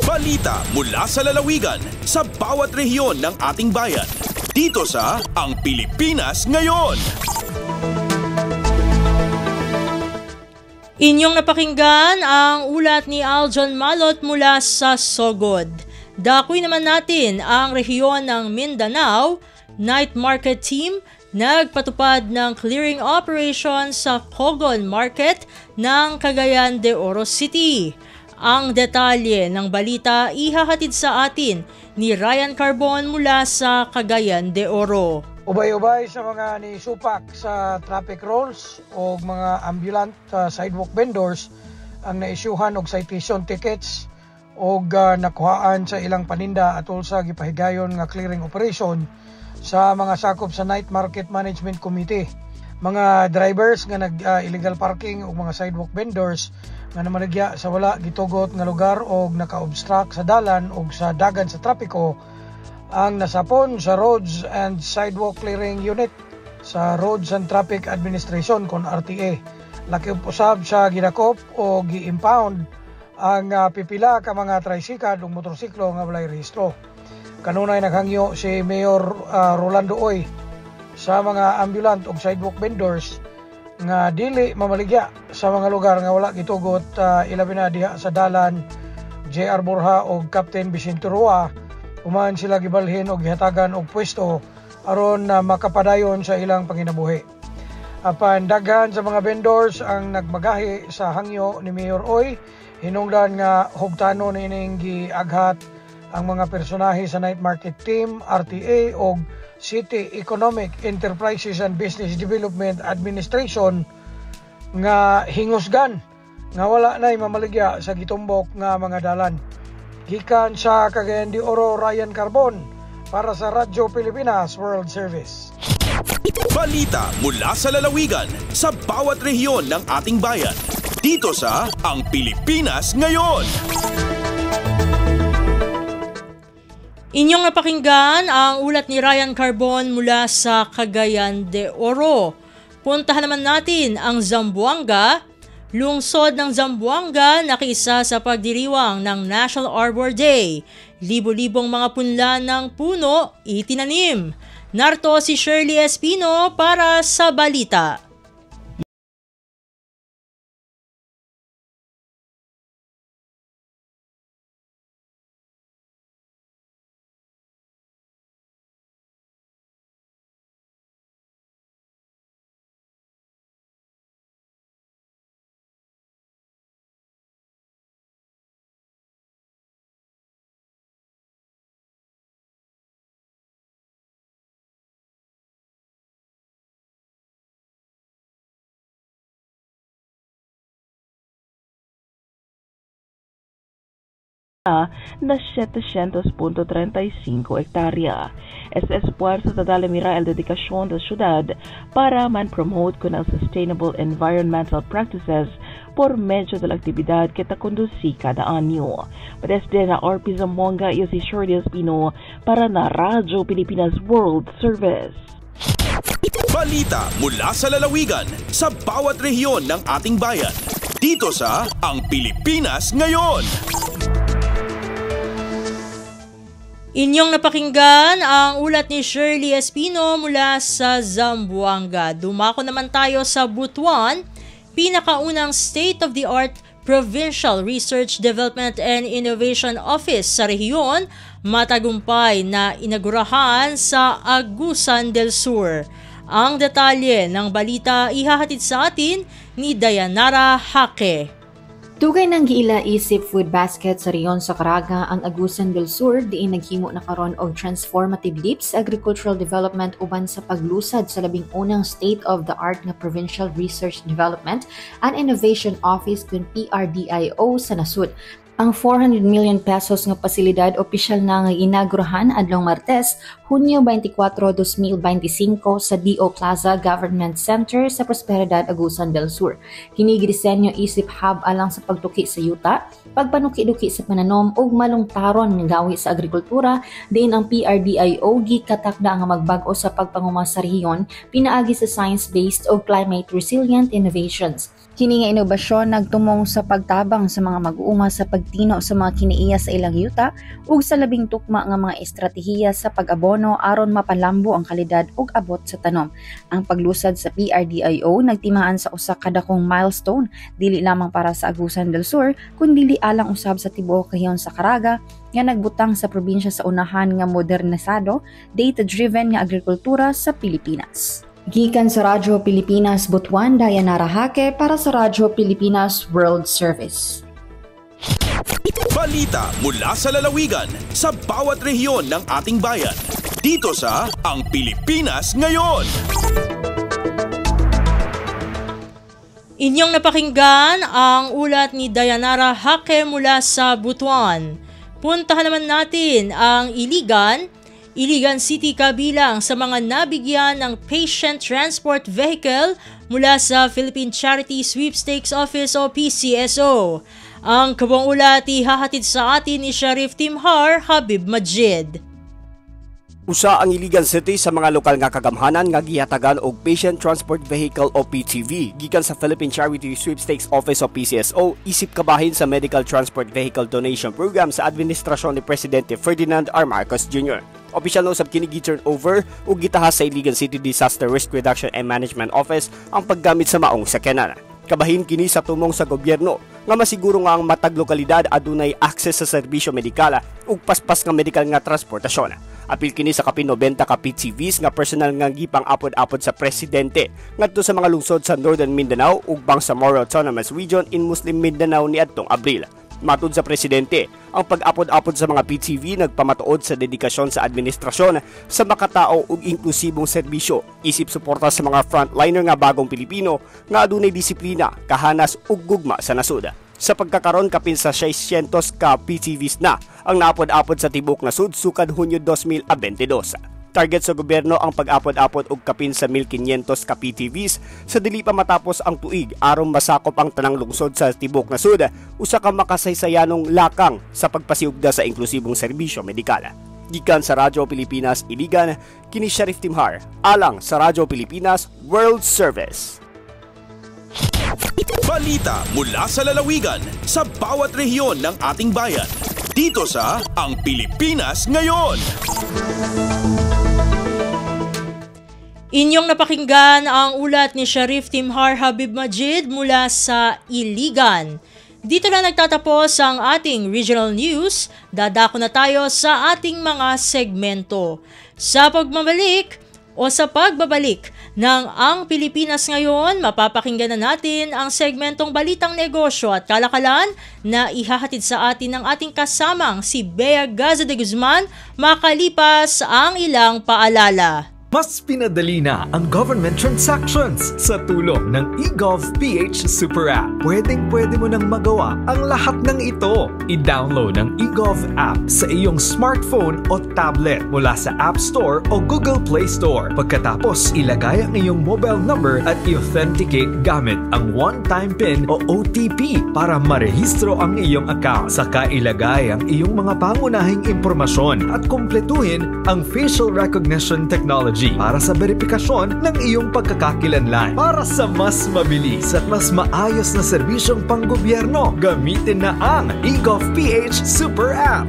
Balita mula sa lalawigan sa bawat rehiyon ng ating bayan. Dito sa Ang Pilipinas Ngayon. Inyong napakinggan ang ulat ni Aljon Malot mula sa Sogod. Dakoy naman natin ang rehiyon ng Mindanao. Night market team nagpatupad ng clearing operation sa Cogon Market ng Cagayan de Oro City. Ang detalye ng balita ihahatid sa atin ni Ryan Carbon mula sa Cagayan de Oro. Ubay-ubay sa mga nisupak sa traffic rolls o mga ambulant sidewalk vendors ang naisyuhan og citation tickets o nakuhaan sa ilang paninda atol sa gipahigayon nga clearing operation sa mga sakop sa Night Market Management Committee. Mga drivers nga nag-illegal parking o mga sidewalk vendors nga namaligya sa wala gitugot nga lugar o naka-obstruct sa dalan o sa dagan sa trapiko ang nasapon sa Roads and Sidewalk Clearing Unit sa Roads and Traffic Administration kon RTA. Laki usab sa gidakop o gi-impound ang pipila ka mga tricycle o motorsiklo nga walay rehistro. Kanunay naghangyo si Mayor Rolando Oy sa mga ambulant o sidewalk vendors nga dili mamaligya sa mga lugar nga wala gitugot ilabi na diha sa dalan JR Borja o Captain Vicente Roa. Uman sila gibalhin o gihatagan og pwesto aron makapadayon sa ilang panginabuhi. Apan daghan sa mga vendors ang nagmagahi sa hangyo ni Mayor Oy, hinungdan nga hugtano nining giaghat ang mga personahe sa Night Market Team, RTA o City Economic Enterprises and Business Development Administration nga hingusgan nga wala na'y mamaligya sa gitumbok nga mga dalan. Gikan sa Cagayan de Oro, Ryan Carbon para sa Radyo Pilipinas World Service. Balita mula sa lalawigan sa bawat rehiyon ng ating bayan. Dito sa Ang Pilipinas Ngayon. Inyong napakinggan ang ulat ni Ryan Carbon mula sa Cagayan de Oro. Puntahan naman natin ang Zamboanga. Lungsod ng Zamboanga nakiisa sa pagdiriwang ng National Arbor Day. Libo-libong mga punla ng puno itinanim. Narto si Shirley Espino para sa balita. na 700.35 hektarya. Ese esfuerzo sa dalamira el dedikasyon sa syudad para man-promote con ang sustainable environmental practices por medio de la actividad que ta conduci cada año. Desde na RP Zamboanga, yo si Shirley Espino para na Radyo Pilipinas World Service. Balita mula sa lalawigan sa bawat rehiyon ng ating bayan. Dito sa Ang Pilipinas Ngayon. Inyong napakinggan ang ulat ni Shirley Espino mula sa Zamboanga. Dumako naman tayo sa Butuan, pinakaunang state-of-the-art Provincial Research Development and Innovation Office sa rehiyon, matagumpay na inagurahan sa Agusan del Sur. Ang detalye ng balita ihahatid sa atin ni Dayanara Hake. Tugay ng giila isip food basket sa rehiyon sa Caraga ang Agusan del Sur diin naghimo na karon og transformative leaps agricultural development uban sa paglusad sa labing unang state-of-the-art nga Provincial Research Development and Innovation Office kun PRDIO sa nasud. Ang 400 million pesos nga pasilidad opisyal na nga inaugurahan adlong Martes, Hunyo 24, 2025 sa DO Plaza Government Center sa Prosperidad, Agusan del Sur. Kini gidisenyo isip hub alang sa pagtuki sa yuta, pagpanuki-duki sa pananom ug malungtaron nga gawi sa agrikultura, diin ang PRDIO gikatakda nga magbag-o sa pagpanguma sa rehiyon pinaagi sa science-based o climate resilient innovations. Kini nga inobasyon nagtumong sa pagtabang sa mga mag-uuma sa pagtino sa mga kiniiya sa ilang yuta ug sa labing tukma nga mga estratehiya sa pag-abono aron mapalambo ang kalidad ug abot sa tanom. Ang paglusad sa PRDIO nagtimaan sa usa ka dakong milestone dili lamang para sa Agusan del Sur kundi alang usab sa tibuok rehiyon sa Caraga nga nagbutang sa probinsya sa unahan nga modernisado, data-driven nga agrikultura sa Pilipinas. Gikan sa Radyo Pilipinas Butuan, Dayanara Hake para sa Radyo Pilipinas World Service. Balita mula sa lalawigan sa bawat rehiyon ng ating bayan. Dito sa Ang Pilipinas Ngayon. Inyong napakinggan ang ulat ni Dayanara Hake mula sa Butuan. Puntahan naman natin ang Iligan City kabilang sa mga nabigyan ng Patient Transport Vehicle mula sa Philippine Charity Sweepstakes Office o PCSO. Ang kabuang ulat ihahatid sa atin ni Sheriff Timhar Habib Majid. Usa ang Iligan City sa mga lokal nga kagamhanan nga gihatagan og Patient Transport Vehicle o PTV gikan sa Philippine Charity Sweepstakes Office o PCSO isip kabahin sa Medical Transport Vehicle Donation Program sa administrasyon ni Presidente Ferdinand R. Marcos Jr. Opisyal na usab kini gi-turn over ug gitahas sa Iligan City Disaster Risk Reduction and Management Office ang paggamit sa maong sakyanan. Kabahin kini sa tumong sa gobyerno nga masiguro nga ang matag lokalidad adunay access sa serbisyo medikal ug paspas nga medical nga transportasyon. Apil kini sa kapin 90 ka PTVs nga personal nga gipang apod-apod sa presidente ngadto sa mga lungsod sa Northern Mindanao ug Bangsamoro Autonomous Region in Muslim Mindanao niadtong Abril. Matud sa presidente, ang pag-apod-apod sa mga PTV nagpamatuod sa dedikasyon sa administrasyon sa makatao ug inklusibong serbisyo, isip suporta sa mga frontliner nga bagong Pilipino nga adunay disiplina, kahanas ug gugma sa nasud. Sa pagkakaron kapin sa 600 ka PTVs na ang naapod-apod sa tibok nasud sukad Hunyo 2022. Target sa gobyerno ang pag-apod-apod og kapin sa 1,500 ka PTVs sa dili pa matapos ang tuig aron masakop ang tanang lungsod sa tibok nasud, usa ka makasaysayanong lakang sa pagpasiugda sa inklusibong serbisyo medikal. Gikan sa Radyo Pilipinas Iligan, kini Sheriff Timhar, alang sa Radyo Pilipinas World Service. Balita mula sa lalawigan sa bawat rehiyon ng ating bayan. Dito sa Ang Pilipinas Ngayon. Inyong napakinggan ang ulat ni Sheriff Timhar Habib Majid mula sa Iligan. Dito na nagtatapos ang ating regional news. Dadako na tayo sa ating mga segmento. Sa pagbabalik ng Ang Pilipinas Ngayon, mapapakinggan na natin ang segmentong Balitang Negosyo at Kalakalan na ihahatid sa atin ng ating kasamang si Bea Gaza de Guzman makalipas ang ilang paalala. Mas pinadali na ang government transactions sa tulong ng eGovPH Super App. Pwedeng-pwede mo nang magawa ang lahat ng ito. I-download ang eGov app sa iyong smartphone o tablet mula sa App Store o Google Play Store. Pagkatapos, ilagay ang iyong mobile number at i-authenticate gamit ang one-time PIN o OTP para marehistro ang iyong account. Saka ilagay ang iyong mga pangunahing impormasyon at kumpletuhin ang facial recognition technology para sa verifikasyon ng iyong pagkakakilanlan. Para sa mas mabilis at mas maayos na serbisyong panggobyerno, gamitin na ang eGovPH Super App.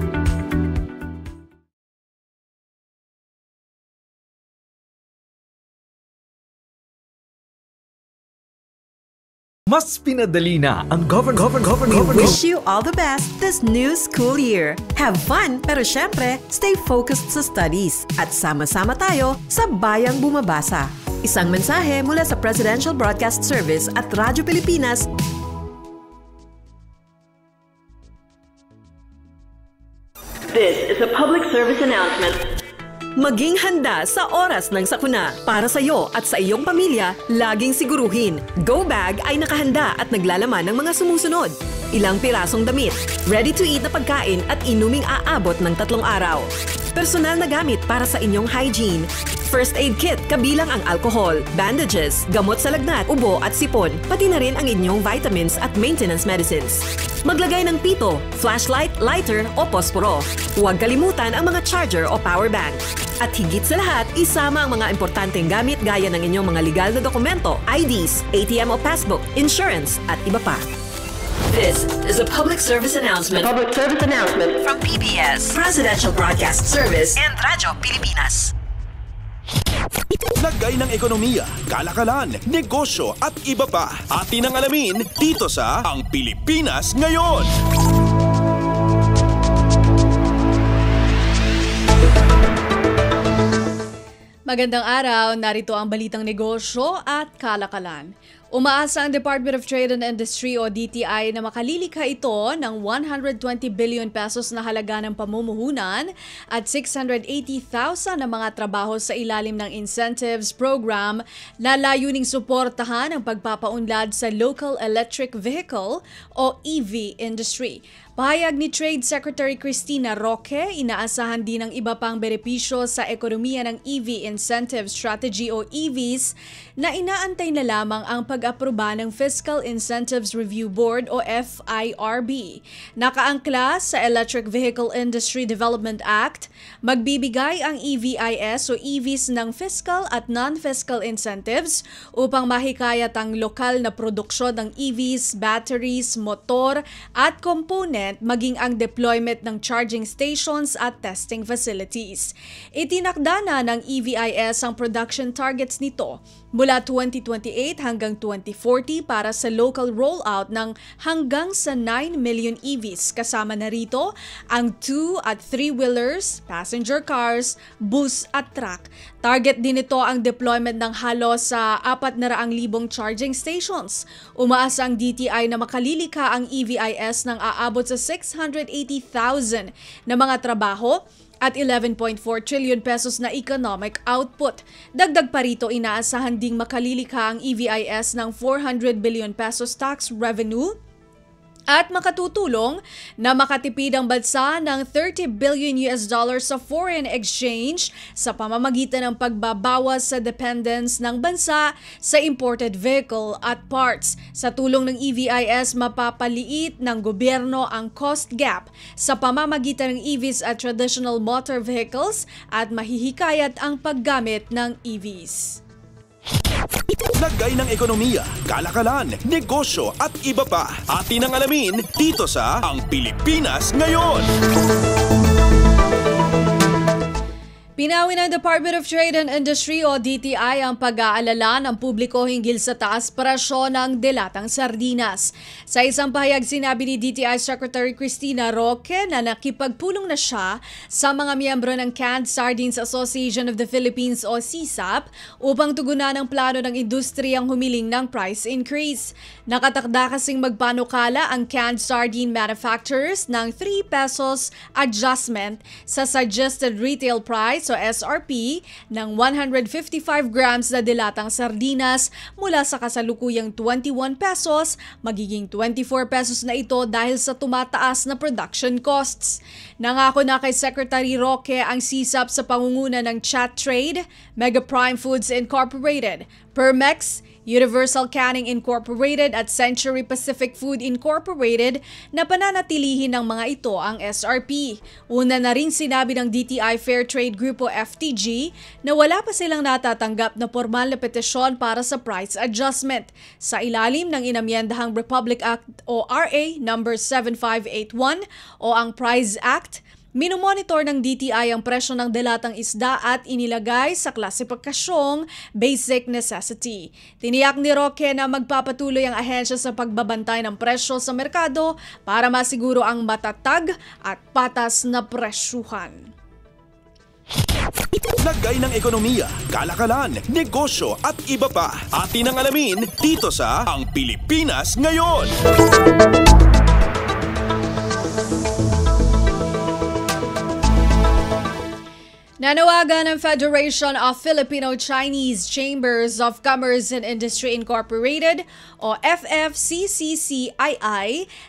Mas pinadali na ang government. We wish you all the best this new school year. Have fun, pero syempre, stay focused sa studies. At sama-sama tayo sa Bayang Bumabasa. Isang mensahe mula sa Presidential Broadcast Service at Radyo Pilipinas. This is a public service announcement. Maging handa sa oras ng sakuna. Para sa iyo at sa iyong pamilya, laging siguruhin. Go Bag ay nakahanda at naglalaman ng mga sumusunod. Ilang pirasong damit, ready-to-eat na pagkain at inuming aabot ng 3 araw. Personal na gamit para sa inyong hygiene. First aid kit kabilang ang alcohol, bandages, gamot sa lagnat, ubo at sipon, pati na rin ang inyong vitamins at maintenance medicines. Maglagay ng pito, flashlight, lighter o posporo. Huwag kalimutan ang mga charger o power bank. At higit sa lahat, isama ang mga importanteng gamit gaya ng inyong mga legal na dokumento, IDs, ATM o passbook, insurance at iba pa. This is a public service announcement. Public service announcement from PBS, Presidential Broadcast Service, and Radyo Pilipinas. Lagay ng ekonomiya, kalakalan, negosyo at iba pa. Atin ang alamin dito sa Ang Pilipinas Ngayon. Magandang araw, narito ang balitang negosyo at kalakalan. Umaasa ang Department of Trade and Industry o DTI na makalilikha ito ng 120 billion pesos na halaga ng pamumuhunan at 680,000 na mga trabaho sa ilalim ng incentives program na layuning suportahan ang pagpapaunlad sa local electric vehicle o EV industry. Pahayag ni Trade Secretary Cristina Roque, inaasahan din ng iba pang benepisyo sa ekonomiya ng EV Incentive Strategy o EVs na inaantay na lamang ang pag-aproba ng Fiscal Incentives Review Board o FIRB. Nakaangkla sa Electric Vehicle Industry Development Act, magbibigay ang EVIS o EVs ng fiscal at non-fiscal incentives upang mahikayat ang lokal na produksyon ng EVs, batteries, motor at component maging ang deployment ng charging stations at testing facilities. Itinakda na ng EVIS ang production targets nito mula 2028 hanggang 2040 para sa local rollout ng hanggang sa 9 million EVs. Kasama na rito ang 2 at 3-wheelers, passenger cars, bus at truck. Target din ito ang deployment ng halos sa 400,000 charging stations. Umaasa ang DTI na makalilika ang EVIS ng aabot sa 680,000 na mga trabaho at 11.4 trillion pesos na economic output. Dagdag pa rito, inaasahan ding makalilika ang EVIS ng 400 billion pesos tax revenue at makatutulong na makatipid ang bansa ng $30 billion sa foreign exchange sa pamamagitan ng pagbabawas sa dependence ng bansa sa imported vehicle at parts. Sa tulong ng EVIS, mapapaliit ng gobyerno ang cost gap sa pamamagitan ng EVs at traditional motor vehicles at mahihikayat ang paggamit ng EVs. Lagay ng ekonomiya, kalakalan, negosyo at iba pa. Atin ang alamin dito sa Ang Pilipinas Ngayon. Pinawin ng Department of Trade and Industry o DTI ang pag-aalala ng publiko hinggil sa taas presyo ng dilatang sardinas. Sa isang pahayag, sinabi ni DTI Secretary Cristina Roque na nakipagpulong na siya sa mga miyembro ng Canned Sardines Association of the Philippines o CSAP upang tugunan ang plano ng industriyang humiling ng price increase. Nakatakda kasing magpanukala ang canned sardine manufacturers ng 3 pesos adjustment sa suggested retail price o SRP ng 155 grams na dilatang sardinas mula sa kasalukuyang 21 pesos, magiging 24 pesos na ito dahil sa tumataas na production costs. Nangako na kay Secretary Roque ang CSAP sa pangunguna ng Chat Trade, Mega Prime Foods Incorporated, Permex, Universal Canning Incorporated at Century Pacific Food Incorporated na pananatilihin ng mga ito ang SRP. Una na rin sinabi ng DTI Fair Trade Group o FTG na wala pa silang natatanggap na formal na petisyon para sa price adjustment. Sa ilalim ng inamyendahang Republic Act o RA number 7581 o ang Price Act, minomonitor ng DTI ang presyo ng dilatang isda at inilagay sa klasipikasyong basic necessity. Tiniyak ni Roque na magpapatuloy ang ahensya sa pagbabantay ng presyo sa merkado para masiguro ang matatag at patas na presyuhan. Lagay ng ekonomiya, kalakalan, negosyo at iba pa. Atin ang alamin dito sa Ang Pilipinas Ngayon. Nanawagan ng Federation of Filipino-Chinese Chambers of Commerce and Industry Incorporated o FFCCCII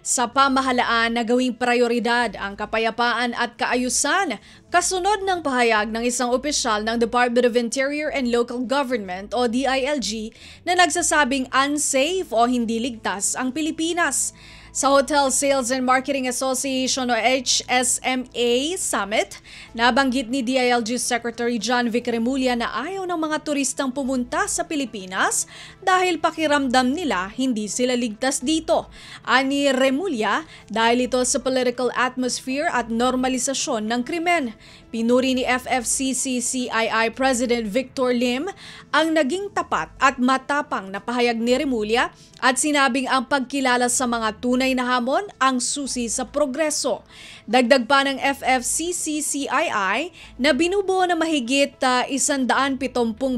sa pamahalaan na gawing prioridad ang kapayapaan at kaayusan kasunod ng pahayag ng isang opisyal ng Department of Interior and Local Government o DILG na nagsasabing unsafe o hindi ligtas ang Pilipinas. Sa Hotel Sales and Marketing Association o HSMA Summit, nabanggit ni DILG Secretary John Vic Remulla na ayaw ng mga turistang pumunta sa Pilipinas dahil pakiramdam nila hindi sila ligtas dito. Ani Remulla, dahil ito sa political atmosphere at normalisasyon ng krimen. Pinuri ni FFCCCII President Victor Lim ang naging tapat at matapang na pahayag ni Remulla at sinabing ang pagkilala sa mga tunay na hamon ang susi sa progreso. Dagdag pa ng FFCCCII na binubuo na mahigit 170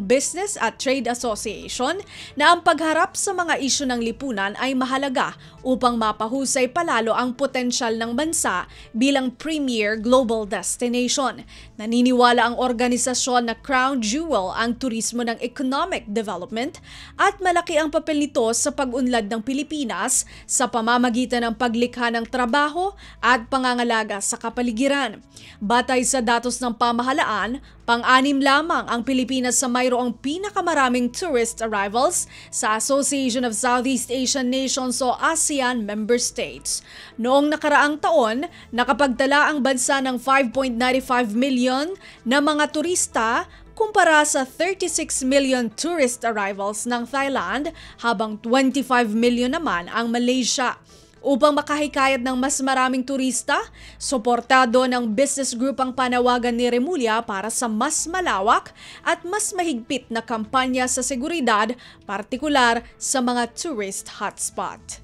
business at trade association na ang pagharap sa mga isyu ng lipunan ay mahalaga upang mapahusay palalo ang potensyal ng bansa bilang premier global destination. Naniniwala ang organisasyon na crown jewel ang turismo ng economic development at malaki ang papel nito sa pag-unlad ng Pilipinas sa pamamagitan ng paglikha ng trabaho at pangangalaga sa kapaligiran. Batay sa datos ng pamahalaan, pang-anim lamang ang Pilipinas sa mayroong pinakamaraming tourist arrivals sa Association of Southeast Asian Nations o ASEAN member states. Noong nakaraang taon, nakapagtala ang bansa ng 5.95 million na mga turista kumpara sa 36 million tourist arrivals ng Thailand habang 25 million naman ang Malaysia. Upang makahikayat ng mas maraming turista, suportado ng business group ang panawagan ni Remulla para sa mas malawak at mas mahigpit na kampanya sa seguridad, partikular sa mga tourist hotspot.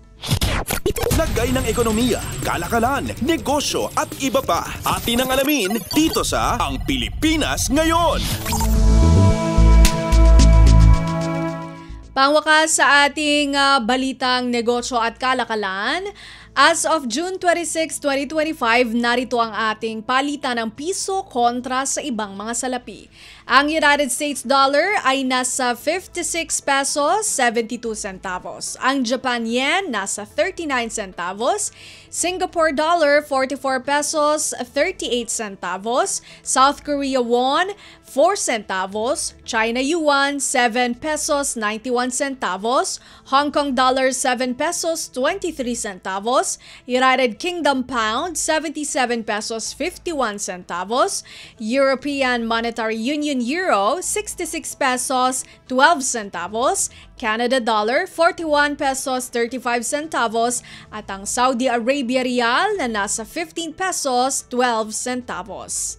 Lagay ng ekonomiya, kalakalan, negosyo at iba pa. Atin ang alamin dito sa Ang Pilipinas Ngayon. Pangwakas sa ating balitang negosyo at kalakalan, as of June 26, 2025, narito ang ating palitan ng piso kontra sa ibang mga salapi. Ang United States dollar ay nasa 56 pesos 72 centavos. Ang Japan yen nasa 39 centavos. Singapore dollar 44 pesos 38 centavos. South Korea won 4 centavos. China yuan 7 pesos 91 centavos. Hong Kong dollar 7 pesos 23 centavos. United Kingdom pound 77 pesos 51 centavos. European Monetary Union euro 66 pesos 12 centavos. Canada dollar 41 pesos 35 centavos at ang Saudi Arabia Riyal na nasa 15 pesos 12 centavos.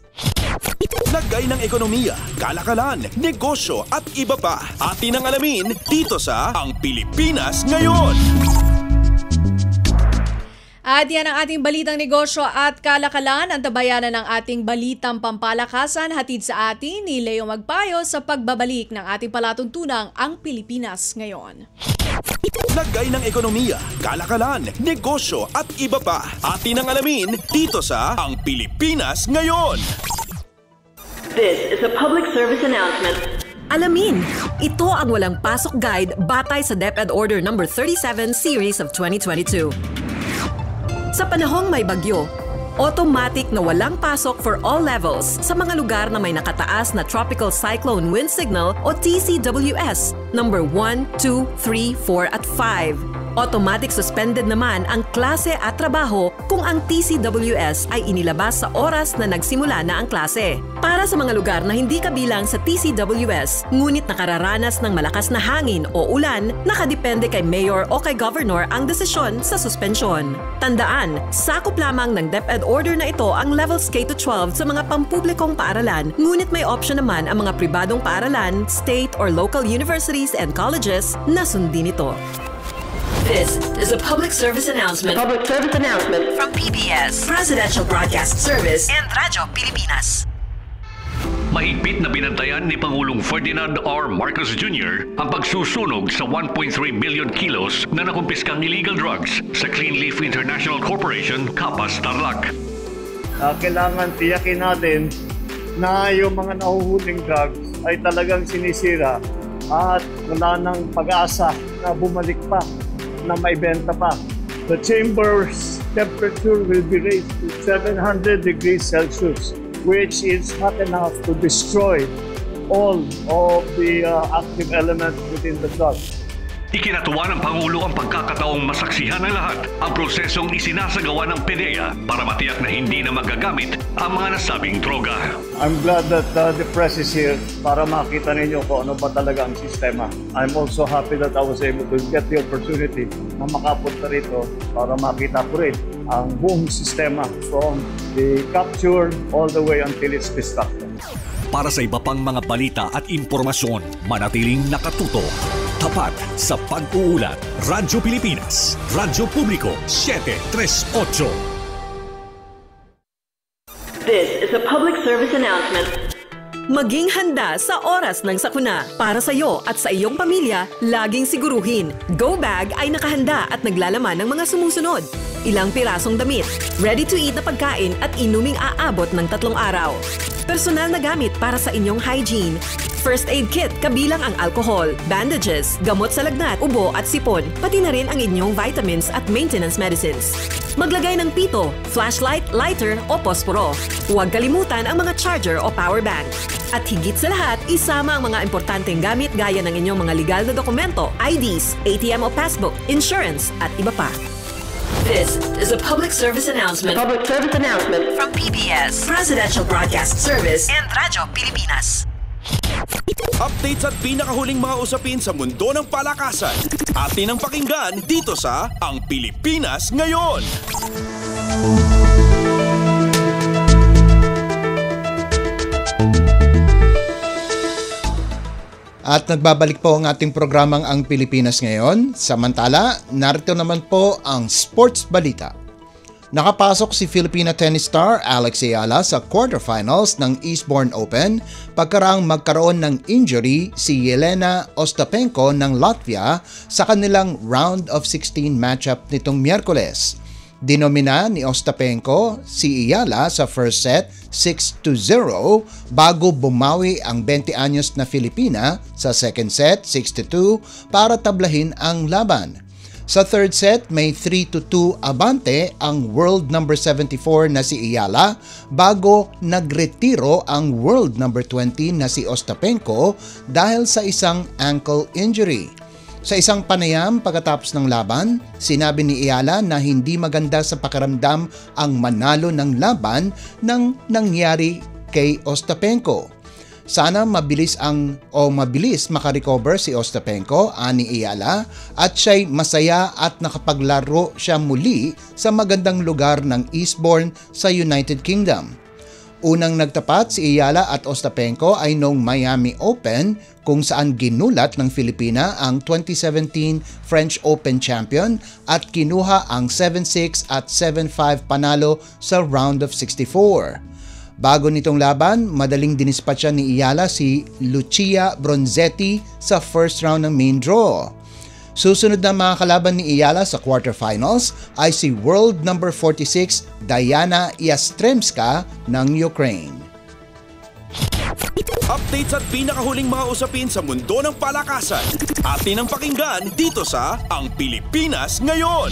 Lagay ng ekonomiya, kalakalan, negosyo at iba pa. Atin ang alamin dito sa Ang Pilipinas Ngayon. At yan ang ating balitang negosyo at kalakalan. Ang tabayanan ng ating balitang pampalakasan hatid sa atin ni Leo Magpayo sa pagbabalik ng ating palatuntunang Ang Pilipinas Ngayon. Lagay ng ekonomiya, kalakalan, negosyo at iba pa. Atin ang alamin dito sa Ang Pilipinas Ngayon. This is a public service announcement. Alamin, ito ang walang pasok guide batay sa DepEd Order No. 37 Series of 2022. Sa panahong may bagyo, automatic na walang pasok for all levels sa mga lugar na may nakataas na Tropical Cyclone Wind Signal o TCWS number 1, 2, 3, 4 at 5. Automatic suspended naman ang klase at trabaho kung ang TCWS ay inilabas sa oras na nagsimula na ang klase. Para sa mga lugar na hindi kabilang sa TCWS, ngunit nakararanas ng malakas na hangin o ulan, nakadepende kay Mayor o kay Governor ang desisyon sa suspensyon. Tandaan, sakop lamang ng DepEd Order na ito ang levels K-12 sa mga pampublikong paaralan, ngunit may option naman ang mga pribadong paaralan, state or local universities and colleges na sundin ito. This is a public service announcement. Public service announcement from PBS, Presidential Broadcast Service, and Radyo Pilipinas. Mahigpit na binantayan ni Pangulong Ferdinand R. Marcos Jr. ang pagsusunog sa 1.3 billion kilos na nakumpiskang illegal drugs sa Clean Leaf International Corporation, Capas, Tarlac. Kailangan tiyakin natin na yung mga nahuhuling drugs ay talagang sinisira at wala nang pag-asa na bumalik pa, na maibenta pa. The chamber's temperature will be raised to 700 degrees Celsius, which is not enough to destroy all of the active elements within the drug. Ikinatuwa ng Pangulo ang pagkakataong masaksihan ng lahat ang prosesong isinasagawa ng PDEA para matiyak na hindi na magagamit ang mga nasabing droga. I'm glad that the press is here para makita ninyo kung ano ba talaga ang sistema. I'm also happy that I was able to get the opportunity na makapunta rito para makita ko rin ang buong sistema from the capture all the way until it's destruction. Para sa iba pang mga balita at impormasyon, manatiling nakatuto. Tapat sa pag-uulat. Radyo Pilipinas, Radyo Publiko, 738. This is a public service announcement. Maging handa sa oras ng sakuna. Para sa iyo at sa iyong pamilya, laging siguruhin, Go Bag ay nakahanda at naglalaman ng mga sumusunod. Ilang pirasong damit, ready-to-eat na pagkain at inuming aabot ng 3 araw. Personal na gamit para sa inyong hygiene. First aid kit kabilang ang alcohol, bandages, gamot sa lagnat, ubo at sipon, pati na rin ang inyong vitamins at maintenance medicines. Maglagay ng pito, flashlight, lighter o posporo. Huwag kalimutan ang mga charger o power bank. At higit sa lahat, isama ang mga importanteng gamit gaya ng inyong mga legal na dokumento, IDs, ATM o passbook, insurance at iba pa. This is a public service announcement. From PBS, Presidential Broadcast Service and Radyo Pilipinas. Updates at pinakahuling mga usapin sa mundo ng palakasan. Atin ang pakinggan dito sa Ang Pilipinas Ngayon. At nagbabalik po ang ating programang Ang Pilipinas Ngayon. Samantala, narito naman po ang sports balita. Nakapasok si Filipina tennis star Alex Ayala sa quarterfinals ng Eastbourne Open pagkaraang magkaroon ng injury si Jelena Ostapenko ng Latvia sa kanilang round of 16 matchup nitong Miyerkules. Dinomina ni Ostapenko si Ayala sa first set 6-0 bago bumawi ang 20 anyos na Filipina sa second set 6-2 para tablahin ang laban. Sa third set, may 3-2 abante ang world number 74 na si Ayala bago nagretiro ang world number 20 na si Ostapenko dahil sa isang ankle injury. Sa isang panayam pagkatapos ng laban, sinabi ni Ayala na hindi maganda sa pakiramdam ang manalo ng laban nang nangyari kay Ostapenko. Sana mabilis makarecover si Ostapenko, ani Ayala, at siya'y masaya at nakapaglaro siya muli sa magandang lugar ng Eastbourne sa United Kingdom. Unang nagtapat si Ayala at Ostapenko ay noong Miami Open kung saan ginulat ng Filipina ang 2017 French Open champion at kinuha ang 7-6 at 7-5 panalo sa round of 64. Bago nitong laban, madaling dinispatcha ni Ayala si Lucia Bronzetti sa first round ng main draw. Susunod na mga kalaban ni Ayala sa quarterfinals ay si world number 46 Diana Yastremska ng Ukraine. Updates at pinakahuling mga usapin sa mundo ng palakasan. Atin ang pakinggan dito sa Ang Pilipinas Ngayon.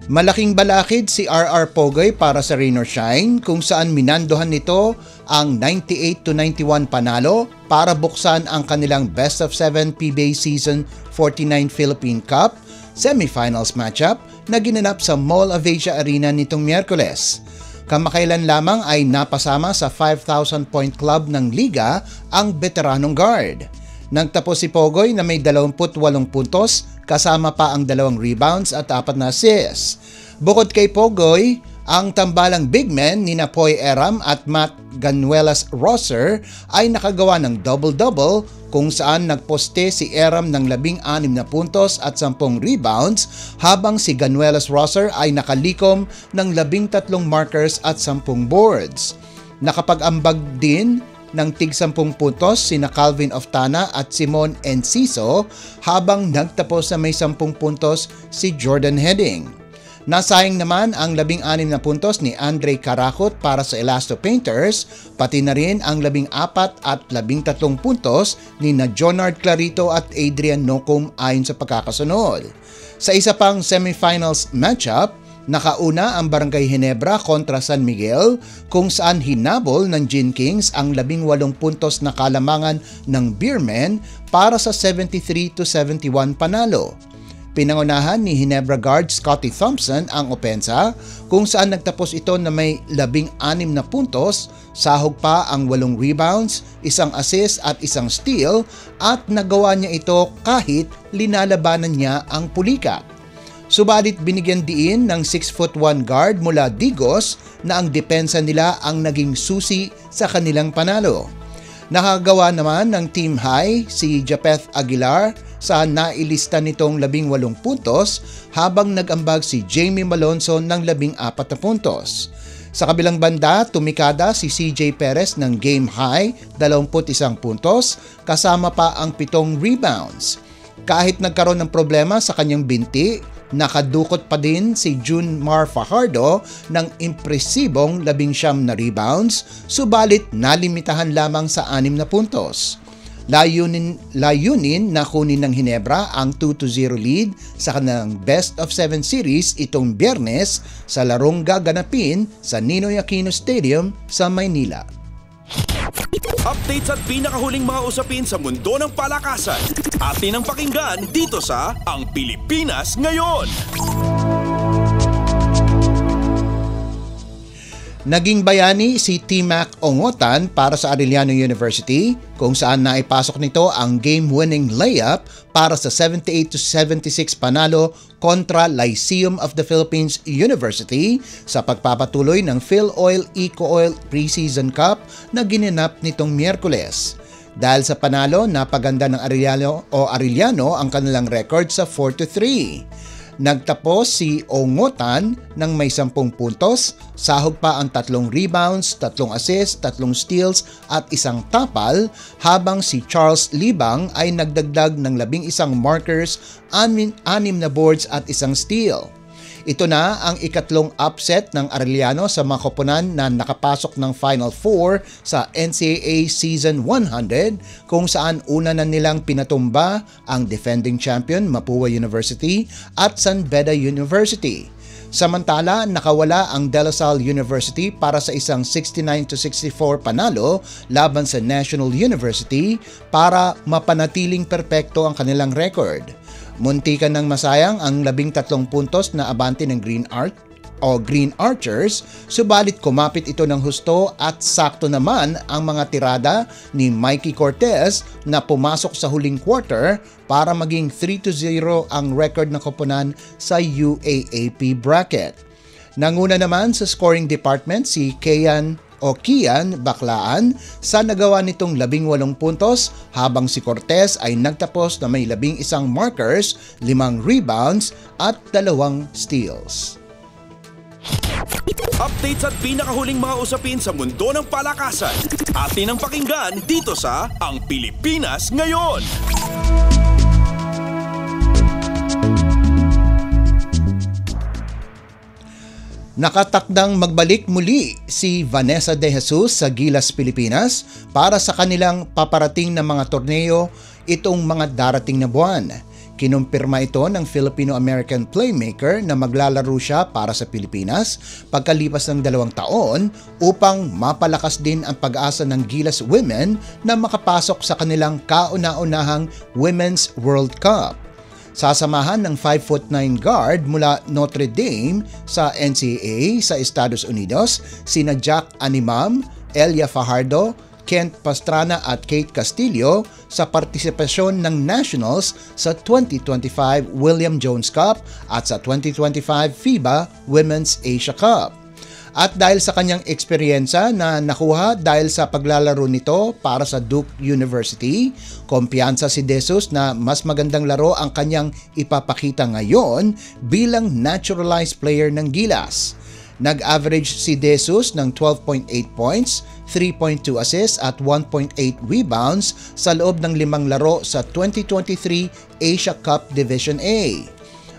Malaking balakid si RR Pogoy para sa Rain or Shine kung saan minandohan nito ang 98-91 panalo para buksan ang kanilang Best of 7 PBA Season 49 Philippine Cup semifinals matchup na ginanap sa Mall of Asia Arena nitong Miyerkules. Kamakailan lamang ay napasama sa 5,000 point club ng liga ang veteranong guard. Nagtapos si Pogoy na may 28 puntos kasama pa ang 2 rebounds at 4 na assists. Bukod kay Pogoy, ang tambalang big men ni Poy Eram at Matt Ganuelas-Rosser ay nakagawa ng double-double kung saan nagposte si Eram ng 16 na puntos at 10 rebounds habang si Ganuelas-Rosser ay nakalikom ng 13 markers at 10 boards. Nakapag-ambag din ng tig 10 puntos sina Calvin Oftana at Simon Enciso habang nagtapos na may 10 puntos si Jordan Heading. Nasayang naman ang 16 na puntos ni Andre Caracot para sa Elasto Painters, pati na rin ang 14 at 13 puntos ni Jonard Clarito at Adrian Nocum ayon sa pagkakasunod. Sa isa pang semifinals matchup, Nakauna ang Barangay Ginebra kontra San Miguel kung saan hinabol ng Gin Kings ang 18 puntos na kalamangan ng Beermen para sa 73-71 panalo. Pinangunahan ni Ginebra guard Scotty Thompson ang opensa kung saan nagtapos ito na may 16 na puntos, sahog pa ang 8 rebounds, 1 assist at 1 steal at nagawa niya ito kahit linalabanan niya ang pulikat. Subalit binigyan diin ng 6'1" guard mula Digos na ang depensa nila ang naging susi sa kanilang panalo. Nakagawa naman ng team high si Japeth Aguilar sa nailista nitong 18 puntos habang nag-ambag si Jamie Malonzo ng 14 na puntos. Sa kabilang banda, tumikada si CJ Perez ng game high 21 puntos kasama pa ang 7 rebounds. Kahit nagkaroon ng problema sa kanyang binti, nakadukot pa din si June Mar Fajardo ng impresibong 19 na rebounds, subalit nalimitahan lamang sa 6 na puntos. Layunin na kunin ng Ginebra ang 2-0 lead sa kanilang best of 7 series itong Biyernes sa larong gaganapin sa Ninoy Aquino Stadium sa Maynila. Updates at pinakahuling mga usapin sa mundo ng palakasan. Atin ang pakinggan dito sa Ang Pilipinas Ngayon. Naging bayani si T-Mac Ongotan para sa Arellano University kung saan naipasok nito ang game-winning layup para sa 78-76 panalo kontra Lyceum of the Philippines University sa pagpapatuloy ng PhilOil Eco-Oil Preseason Cup na ginanap nitong Miyerkules. Dahil sa panalo, napaganda ng Arellano ang kanilang record sa 4-3. Nagtapos si Ongotan ng may 10 puntos, sahog pa ang 3 rebounds, 3 assists, 3 steals at 1 tapal, habang si Charles Libang ay nagdagdag ng 11 markers, 6 na boards at 1 steal. Ito na ang ikatlong upset ng Arellano sa mga koponan na nakapasok ng Final Four sa NCAA Season 100 kung saan una na nilang pinatumba ang defending champion Mapua University at San Beda University. Samantala, nakawala ang De La Salle University para sa isang 69-64 panalo laban sa National University para mapanatiling perpekto ang kanilang record. Muntikan ng masayang ang 13 puntos na abante ng Green Archers, subalit kumapit ito ng husto at sakto naman ang mga tirada ni Mikey Cortez na pumasok sa huling quarter para maging 3-0 ang record ng koponan sa UAAP bracket. Nanguna naman sa scoring department si Kian Baklaan sa nagawa nitong 18 puntos habang si Cortez ay nagtapos na may 11 markers, 5 rebounds at 2 steals. Updates at pinakahuling mga usapin sa mundo ng palakasan. Atin ang pakinggan dito sa Ang Pilipinas Ngayon. Nakatakdang magbalik muli si Vanessa De Jesus sa Gilas, Pilipinas para sa kanilang paparating na mga torneo itong mga darating na buwan. Kinumpirma ito ng Filipino-American playmaker na maglalaro siya para sa Pilipinas pagkalipas ng 2 taon upang mapalakas din ang pag-asa ng Gilas Women na makapasok sa kanilang kauna-unahang Women's World Cup. Sasamahan ng 5'9" guard mula Notre Dame sa NCAA sa Estados Unidos sina Jack Animam, Elia Fajardo, Kent Pastrana at Kate Castillo sa partisipasyon ng Nationals sa 2025 William Jones Cup at sa 2025 FIBA Women's Asia Cup. At dahil sa kanyang eksperyensa na nakuha dahil sa paglalaro nito para sa Duke University, kumpiyansa si De Jesus na mas magandang laro ang kanyang ipapakita ngayon bilang naturalized player ng Gilas. Nag-average si De Jesus ng 12.8 points, 3.2 assists at 1.8 rebounds sa loob ng 5 laro sa 2023 Asia Cup Division A.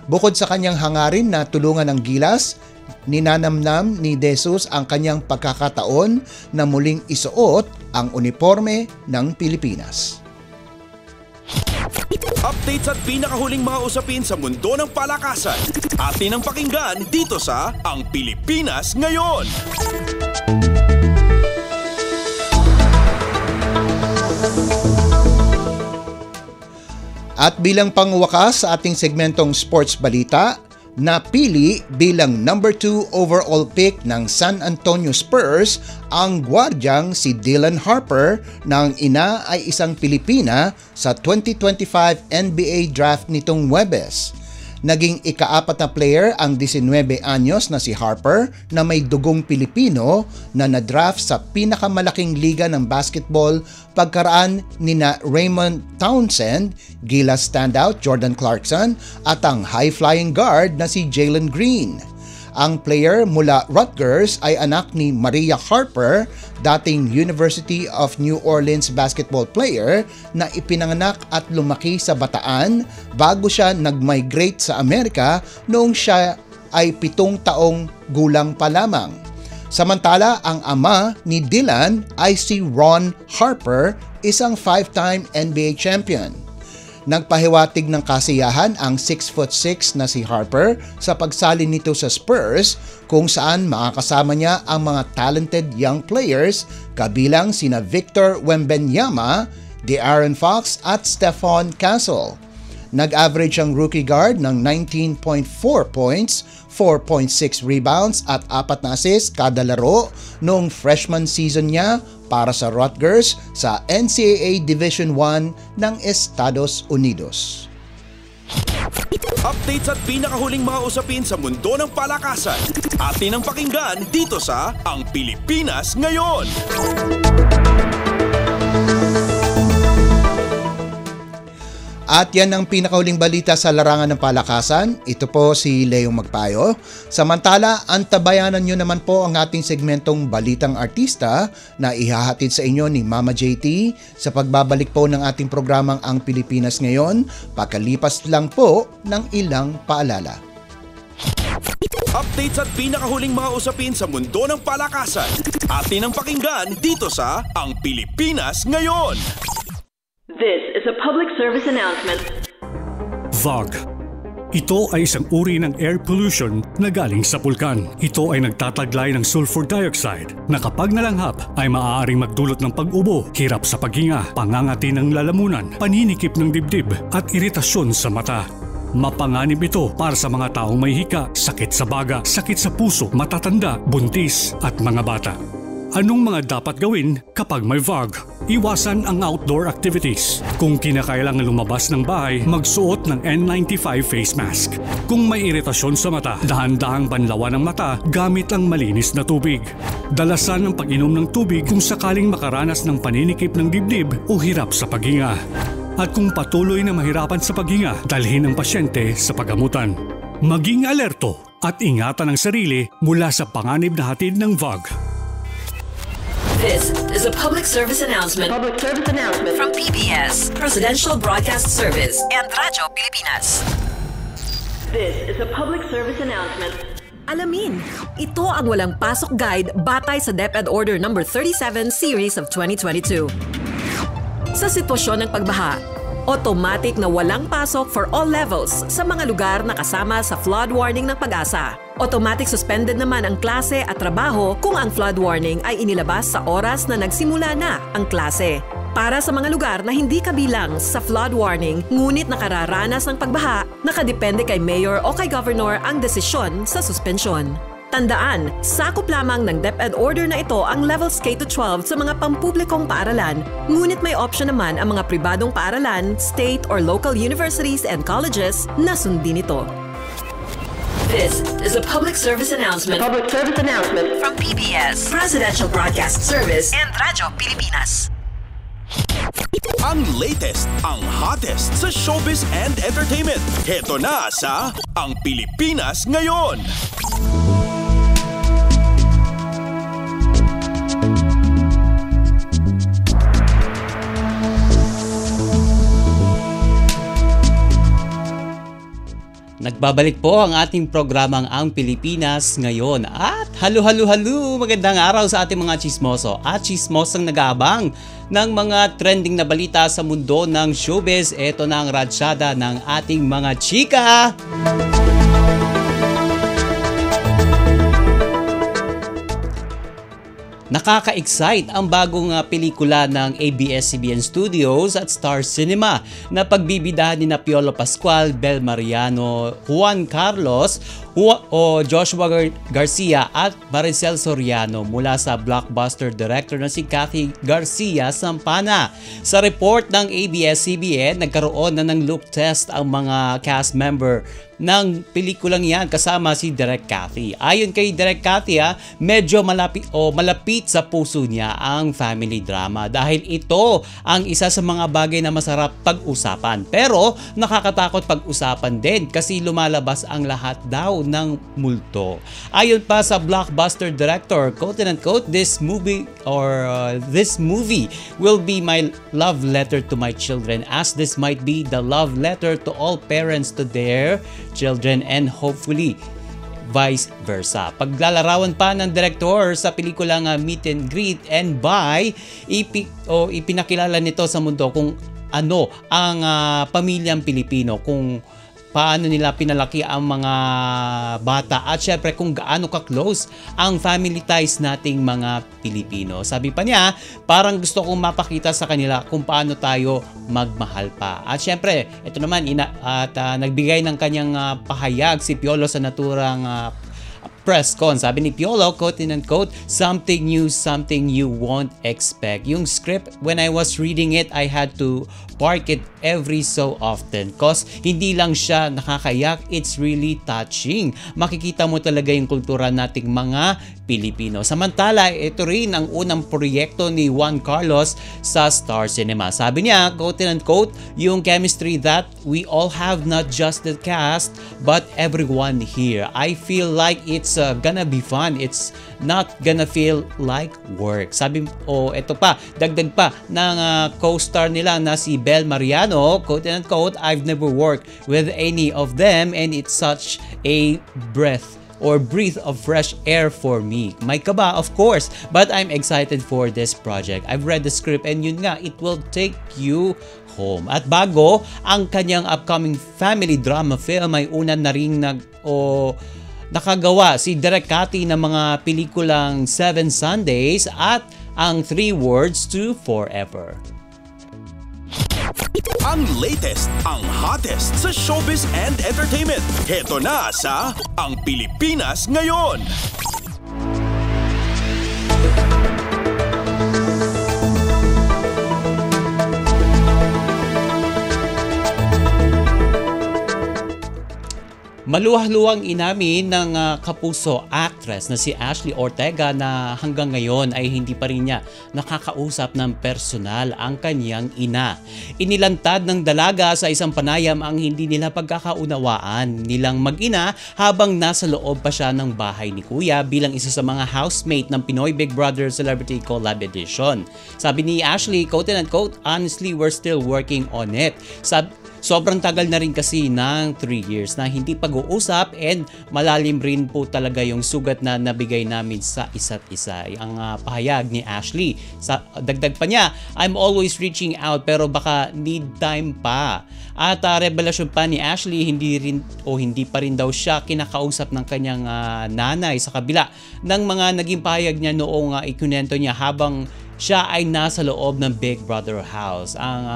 Bukod sa kanyang hangarin na tulungan ng Gilas, ninanamnam ni De Jesus ang kanyang pagkakataon na muling isuot ang uniforme ng Pilipinas. Updates at pinakahuling mga usapin sa mundo ng palakasan. Atin ang pakinggan dito sa Ang Pilipinas Ngayon. At bilang pangwakas sa ating segmentong sports balita, napili bilang number 2 overall pick ng San Antonio Spurs ang gwardyang si Dylan Harper na ang ina ay isang Pilipina sa 2025 NBA draft nitong Huwebes. Naging ika-4 na player ang 19 anyos na si Harper na may dugong Pilipino na na-draft sa pinakamalaking liga ng basketball pagkaraan nina Raymond Townsend, Gilas standout Jordan Clarkson at ang high-flying guard na si Jalen Green. Ang player mula Rutgers ay anak ni Maria Harper, dating University of New Orleans basketball player na ipinanganak at lumaki sa Bataan bago siya nag-migrate sa Amerika noong siya ay 7 taong gulang pa lamang. Samantala, ang ama ni Dylan ay si Ron Harper, isang 5-time NBA champion. Nagpahiwatig ng kasiyahan ang 6'6" na si Harper sa pagsali nito sa Spurs kung saan makakasama niya ang mga talented young players kabilang sina Victor Wembanyama, De'Aaron Fox at Stephon Castle. Nag-average ang rookie guard ng 19.4 points, 4.6 rebounds at 4 na assists kada laro noong freshman season niya para sa Rutgers sa NCAA Division I ng Estados Unidos. Updates at pinakahuling mga usapin sa mundo ng palakasan. Atin ang pakinggan dito sa Ang Pilipinas Ngayon. At yan ang pinakahuling balita sa larangan ng palakasan. Ito po si Leo Magpayo. Samantala, antabayanan nyo naman po ang ating segmentong Balitang Artista na ihahatid sa inyo ni Mama JT sa pagbabalik po ng ating programang Ang Pilipinas Ngayon, pakalipas lang po ng ilang paalala. Updates at pinakahuling mga usapin sa mundo ng palakasan. Atin ang pakinggan dito sa Ang Pilipinas Ngayon. This is a public service announcement. VOG. Ito ay isang uri ng air pollution na galing sa pulkan. Ito ay nagtataglay ng sulfur dioxide na kapag nalanghap ay maaaring magdulot ng pag-ubo, hirap sa paghinga, pangangati ng lalamunan, paninikip ng dibdib at iritasyon sa mata. Mapanganib ito para sa mga taong may hika, sakit sa baga, sakit sa puso, matatanda, buntis at mga bata. Anong mga dapat gawin kapag may VOG? Iwasan ang outdoor activities. Kung kinakailangan lumabas ng bahay, magsuot ng N95 face mask. Kung may iritasyon sa mata, dahan-dahang banlawan ang mata gamit ang malinis na tubig. Dalasan ang pag-inom ng tubig kung sakaling makaranas ng paninikip ng dibdib o hirap sa paghinga. At kung patuloy na mahirapan sa paghinga, dalhin ang pasyente sa paggamutan. Maging alerto at ingatan ang sarili mula sa panganib na hatid ng VOG. This is a public service announcement. From PBS, Presidential Broadcast Service and Radyo Pilipinas. This is a public service announcement. Alamin, ito ang walang pasok guide batay sa DepEd Order No. 37 Series of 2022. Sa sitwasyon ng pagbaha, automatic na walang pasok for all levels sa mga lugar na kasama sa flood warning ng Pag-asa. Automatic suspended naman ang klase at trabaho kung ang flood warning ay inilabas sa oras na nagsimula na ang klase. Para sa mga lugar na hindi kabilang sa flood warning ngunit nakararanas ng pagbaha, nakadepende kay Mayor o kay Governor ang desisyon sa suspensyon. Tandaan, sakop lamang ng DepEd order na ito ang levels K-12 sa mga pampublikong paaralan, ngunit may option naman ang mga pribadong paaralan, state or local universities and colleges na sundin ito. This is a public service announcement. From PBS, Presidential Broadcast Service and Radyo Pilipinas. Ang latest, ang hottest sa showbiz and entertainment. Heto na sa Ang Pilipinas Ngayon. Nagbabalik po ang ating programang Ang Pilipinas Ngayon. At halo, magandang araw sa ating mga chismoso at chismosang nag-aabang ng mga trending na balita sa mundo ng showbiz. Ito na ang ratsyada ng ating mga chika. Nakaka-excite ang bagong pelikula ng ABS-CBN Studios at Star Cinema na pagbibidahan ni Piolo Pascual, Bel Mariano, Juan Carlos, Joshua Garcia at Maricel Soriano mula sa blockbuster director na si Cathy Garcia Sampana. Sa report ng ABS-CBN, nagkaroon na ng look test ang mga cast member ng pelikulang yan kasama si Direk Cathy. Ayon kay Direk Cathy, medyo malapit sa puso niya ang family drama dahil ito ang isa sa mga bagay na masarap pag-usapan. Pero nakakatakot pag-usapan din kasi lumalabas ang lahat daw ng multo. Ayon pa sa blockbuster director, quote and unquote, this movie will be my love letter to my children, as this might be the love letter to all parents to their children and hopefully vice versa. Paglalarawan pa ng direktor sa pelikulang Meet and Greet and Buy, ipinakilala nito sa mundo kung ano ang pamilyang Pilipino, kung paano nila pinalaki ang mga bata at syempre kung gaano ka-close ang family ties nating mga Pilipino. Sabi pa niya, parang gusto kong mapakita sa kanila kung paano tayo magmahal pa. At syempre, ito naman nagbigay ng kanyang pahayag si Piolo sa naturang press con. Sabi ni Piolo, quote and unquote, something new, something you won't expect. Yung script, when I was reading it, I had to park it every so often cause hindi lang siya nakakayak, it's really touching. Makikita mo talaga yung kultura nating mga Pilipino. Samantala, ito rin ang unang proyekto ni Juan Carlos sa Star Cinema. Sabi niya, quote and unquote, yung chemistry that we all have, not just the cast, but everyone here. I feel like it's gonna be fun. It's not gonna feel like work. Sabi, ito pa, dagdag pa ng co-star nila na si Bel Mariano, quote and unquote, I've never worked with any of them and it's such a breath of fresh air for me. May kaba, of course, but I'm excited for this project. I've read the script and yun nga, it will take you home. At bago ang kanyang upcoming family drama film, ay una na ring nakagawa si Direk Cathy ng mga pelikulang 7 Sundays at ang 3 Words to Forever. Ang latest, ang hottest sa showbiz and entertainment. Heto na sa Ang Pilipinas Ngayon. Maluwang inamin ng kapuso actress na si Ashley Ortega na hanggang ngayon ay hindi pa rin niya nakakausap ng personal ang kanyang ina. Inilantad ng dalaga sa isang panayam ang hindi nila pagkakaunawaan nilang mag-ina habang nasa loob pa siya ng bahay ni Kuya bilang isa sa mga housemate ng Pinoy Big Brother Celebrity Collab Edition. Sabi ni Ashley, quote and unquote, honestly, we're still working on it. Sobrang tagal na rin kasi ng 3 years na hindi pag-uusap and malalim rin po talaga yung sugat na nabigay namin sa isa't isa. Ang pahayag ni Ashley. Dagdag pa niya, I'm always reaching out pero baka need time pa. At revelasyon pa ni Ashley, hindi pa rin daw siya kinakausap ng kanyang nanay sa kabila ng mga naging pahayag niya noong ikunento niya habang siya ay nasa loob ng Big Brother house. Ang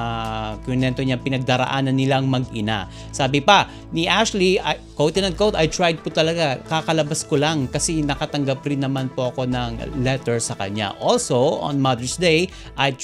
kunento niya pinagdaraanan nilang mag-ina. Sabi pa ni Ashley, quote and unquote, I tried po talaga, kakalabas ko lang kasi nakatanggap rin naman po ako ng letter sa kanya. Also, on Mother's Day, I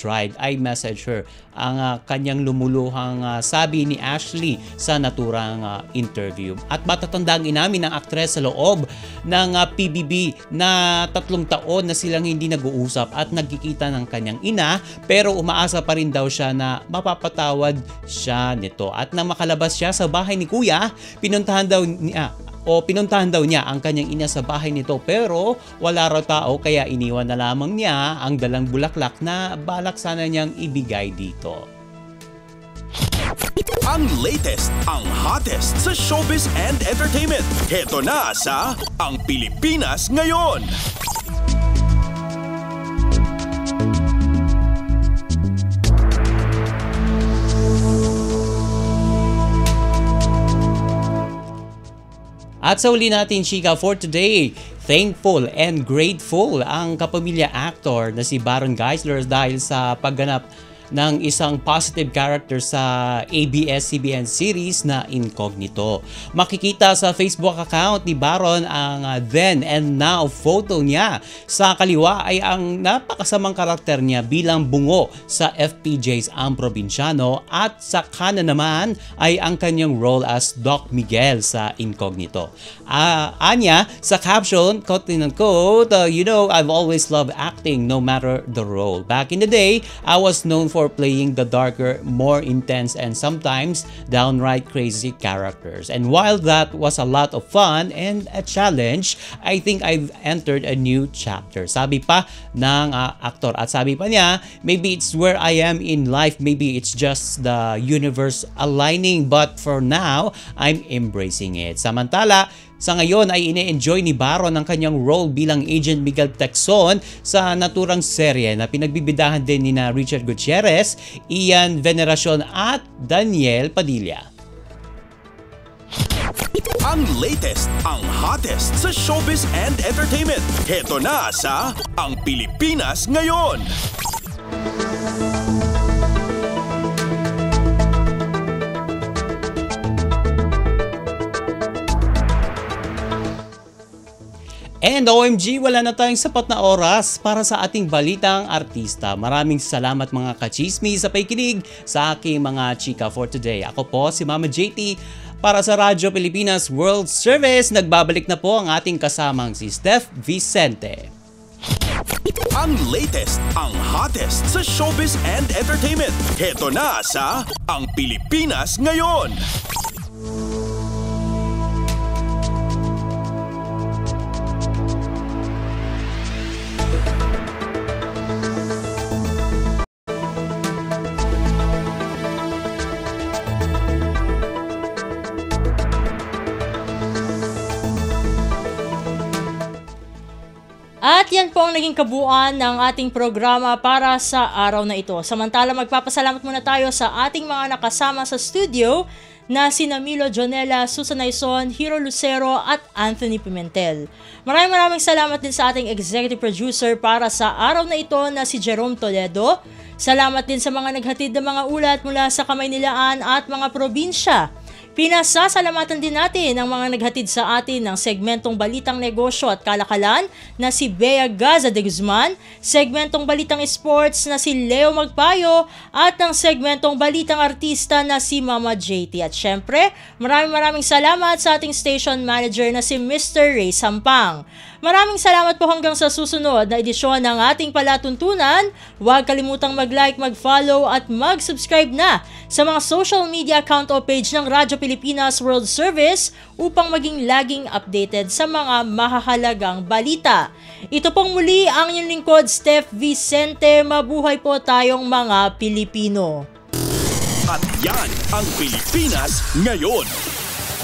messaged her. Ang kanyang lumuluhang sabi ni Ashley sa naturang interview. At matatandang inamin ng aktres sa loob ng PBB na 3 taon na silang hindi nag-uusap at nagkikita ng kanyang ina, pero umaasa pa rin daw siya na mapapatawad siya nito. At nang makalabas siya sa bahay ni Kuya, pinuntahan daw niya ang kanyang ina sa bahay nito pero wala raw tao kaya iniwan na lamang niya ang dalang bulaklak na balak sana niyang ibigay dito. Ang latest, ang hottest sa showbiz and entertainment. Heto na sa Ang Pilipinas Ngayon. At sa uli natin, chika, for today, thankful and grateful ang kapamilya actor na si Baron Geisler dahil sa pagganap ng isang positive character sa ABS-CBN series na Incognito. Makikita sa Facebook account ni Baron ang then and now photo niya. Sa kaliwa ay ang napakasamang karakter niya bilang bungo sa FPJ's Ang Probinsyano at sa kanan naman ay ang kanyang role as Doc Miguel sa Incognito. Anya, sa caption, quote-unquote, you know, I've always loved acting no matter the role. Back in the day, I was known for playing the darker, more intense, and sometimes downright crazy characters. And while that was a lot of fun and a challenge, I think I've entered a new chapter. Sabi pa ng aktor. At sabi pa niya, maybe it's where I am in life, maybe it's just the universe aligning, but for now, I'm embracing it. Samantala, sa ngayon ay ine-enjoy ni Baron ang kanyang role bilang Agent Miguel Tecson sa naturang serye na pinagbibidahan din ni na Richard Gutierrez, Ian Veneracion at Daniel Padilla. Ang latest, ang hottest sa showbiz and entertainment. Heto na sa Ang Pilipinas Ngayon. And OMG, wala na tayong sapat na oras para sa ating balitang artista. Maraming salamat mga kachismi sa pakikinig sa aking mga chika for today. Ako po si Mama JT para sa Radyo Pilipinas World Service. Nagbabalik na po ang ating kasamang si Steph Vicente. Ang latest, ang hottest sa showbiz and entertainment. Heto na sa Ang Pilipinas Ngayon. At yan po ang naging kabuuan ng ating programa para sa araw na ito. Samantala, magpapasalamat muna tayo sa ating mga nakasama sa studio na sina Milo Jonella, Susan Aison, Hiro Lucero at Anthony Pimentel. Maraming salamat din sa ating executive producer para sa araw na ito na si Jerome Toledo. Salamat din sa mga naghatid ng mga ulat mula sa Kamaynilaan at mga probinsya. Pinasasalamatan din natin ang mga naghatid sa atin ng segmentong Balitang Negosyo at Kalakalan na si Bea Gaza de Guzman, segmentong Balitang Sports na si Leo Magpayo at ang segmentong Balitang Artista na si Mama JT. At syempre, maraming salamat sa ating station manager na si Mr. Ray Sampang. Maraming salamat po hanggang sa susunod na edisyon ng ating palatuntunan. Huwag kalimutang mag-like, mag-follow at mag-subscribe na sa mga social media account o page ng Radyo Pilipinas World Service upang maging laging updated sa mga mahahalagang balita. Ito pong muli ang inyong lingkod, Steph Vicente. Mabuhay po tayong mga Pilipino. At yan ang Pilipinas Ngayon.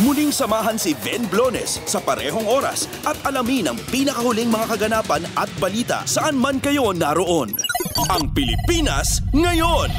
Muling samahan si Ben Blones sa parehong oras at alamin ang pinakahuling mga kaganapan at balita saan man kayo naroon. Ang Pilipinas Ngayon!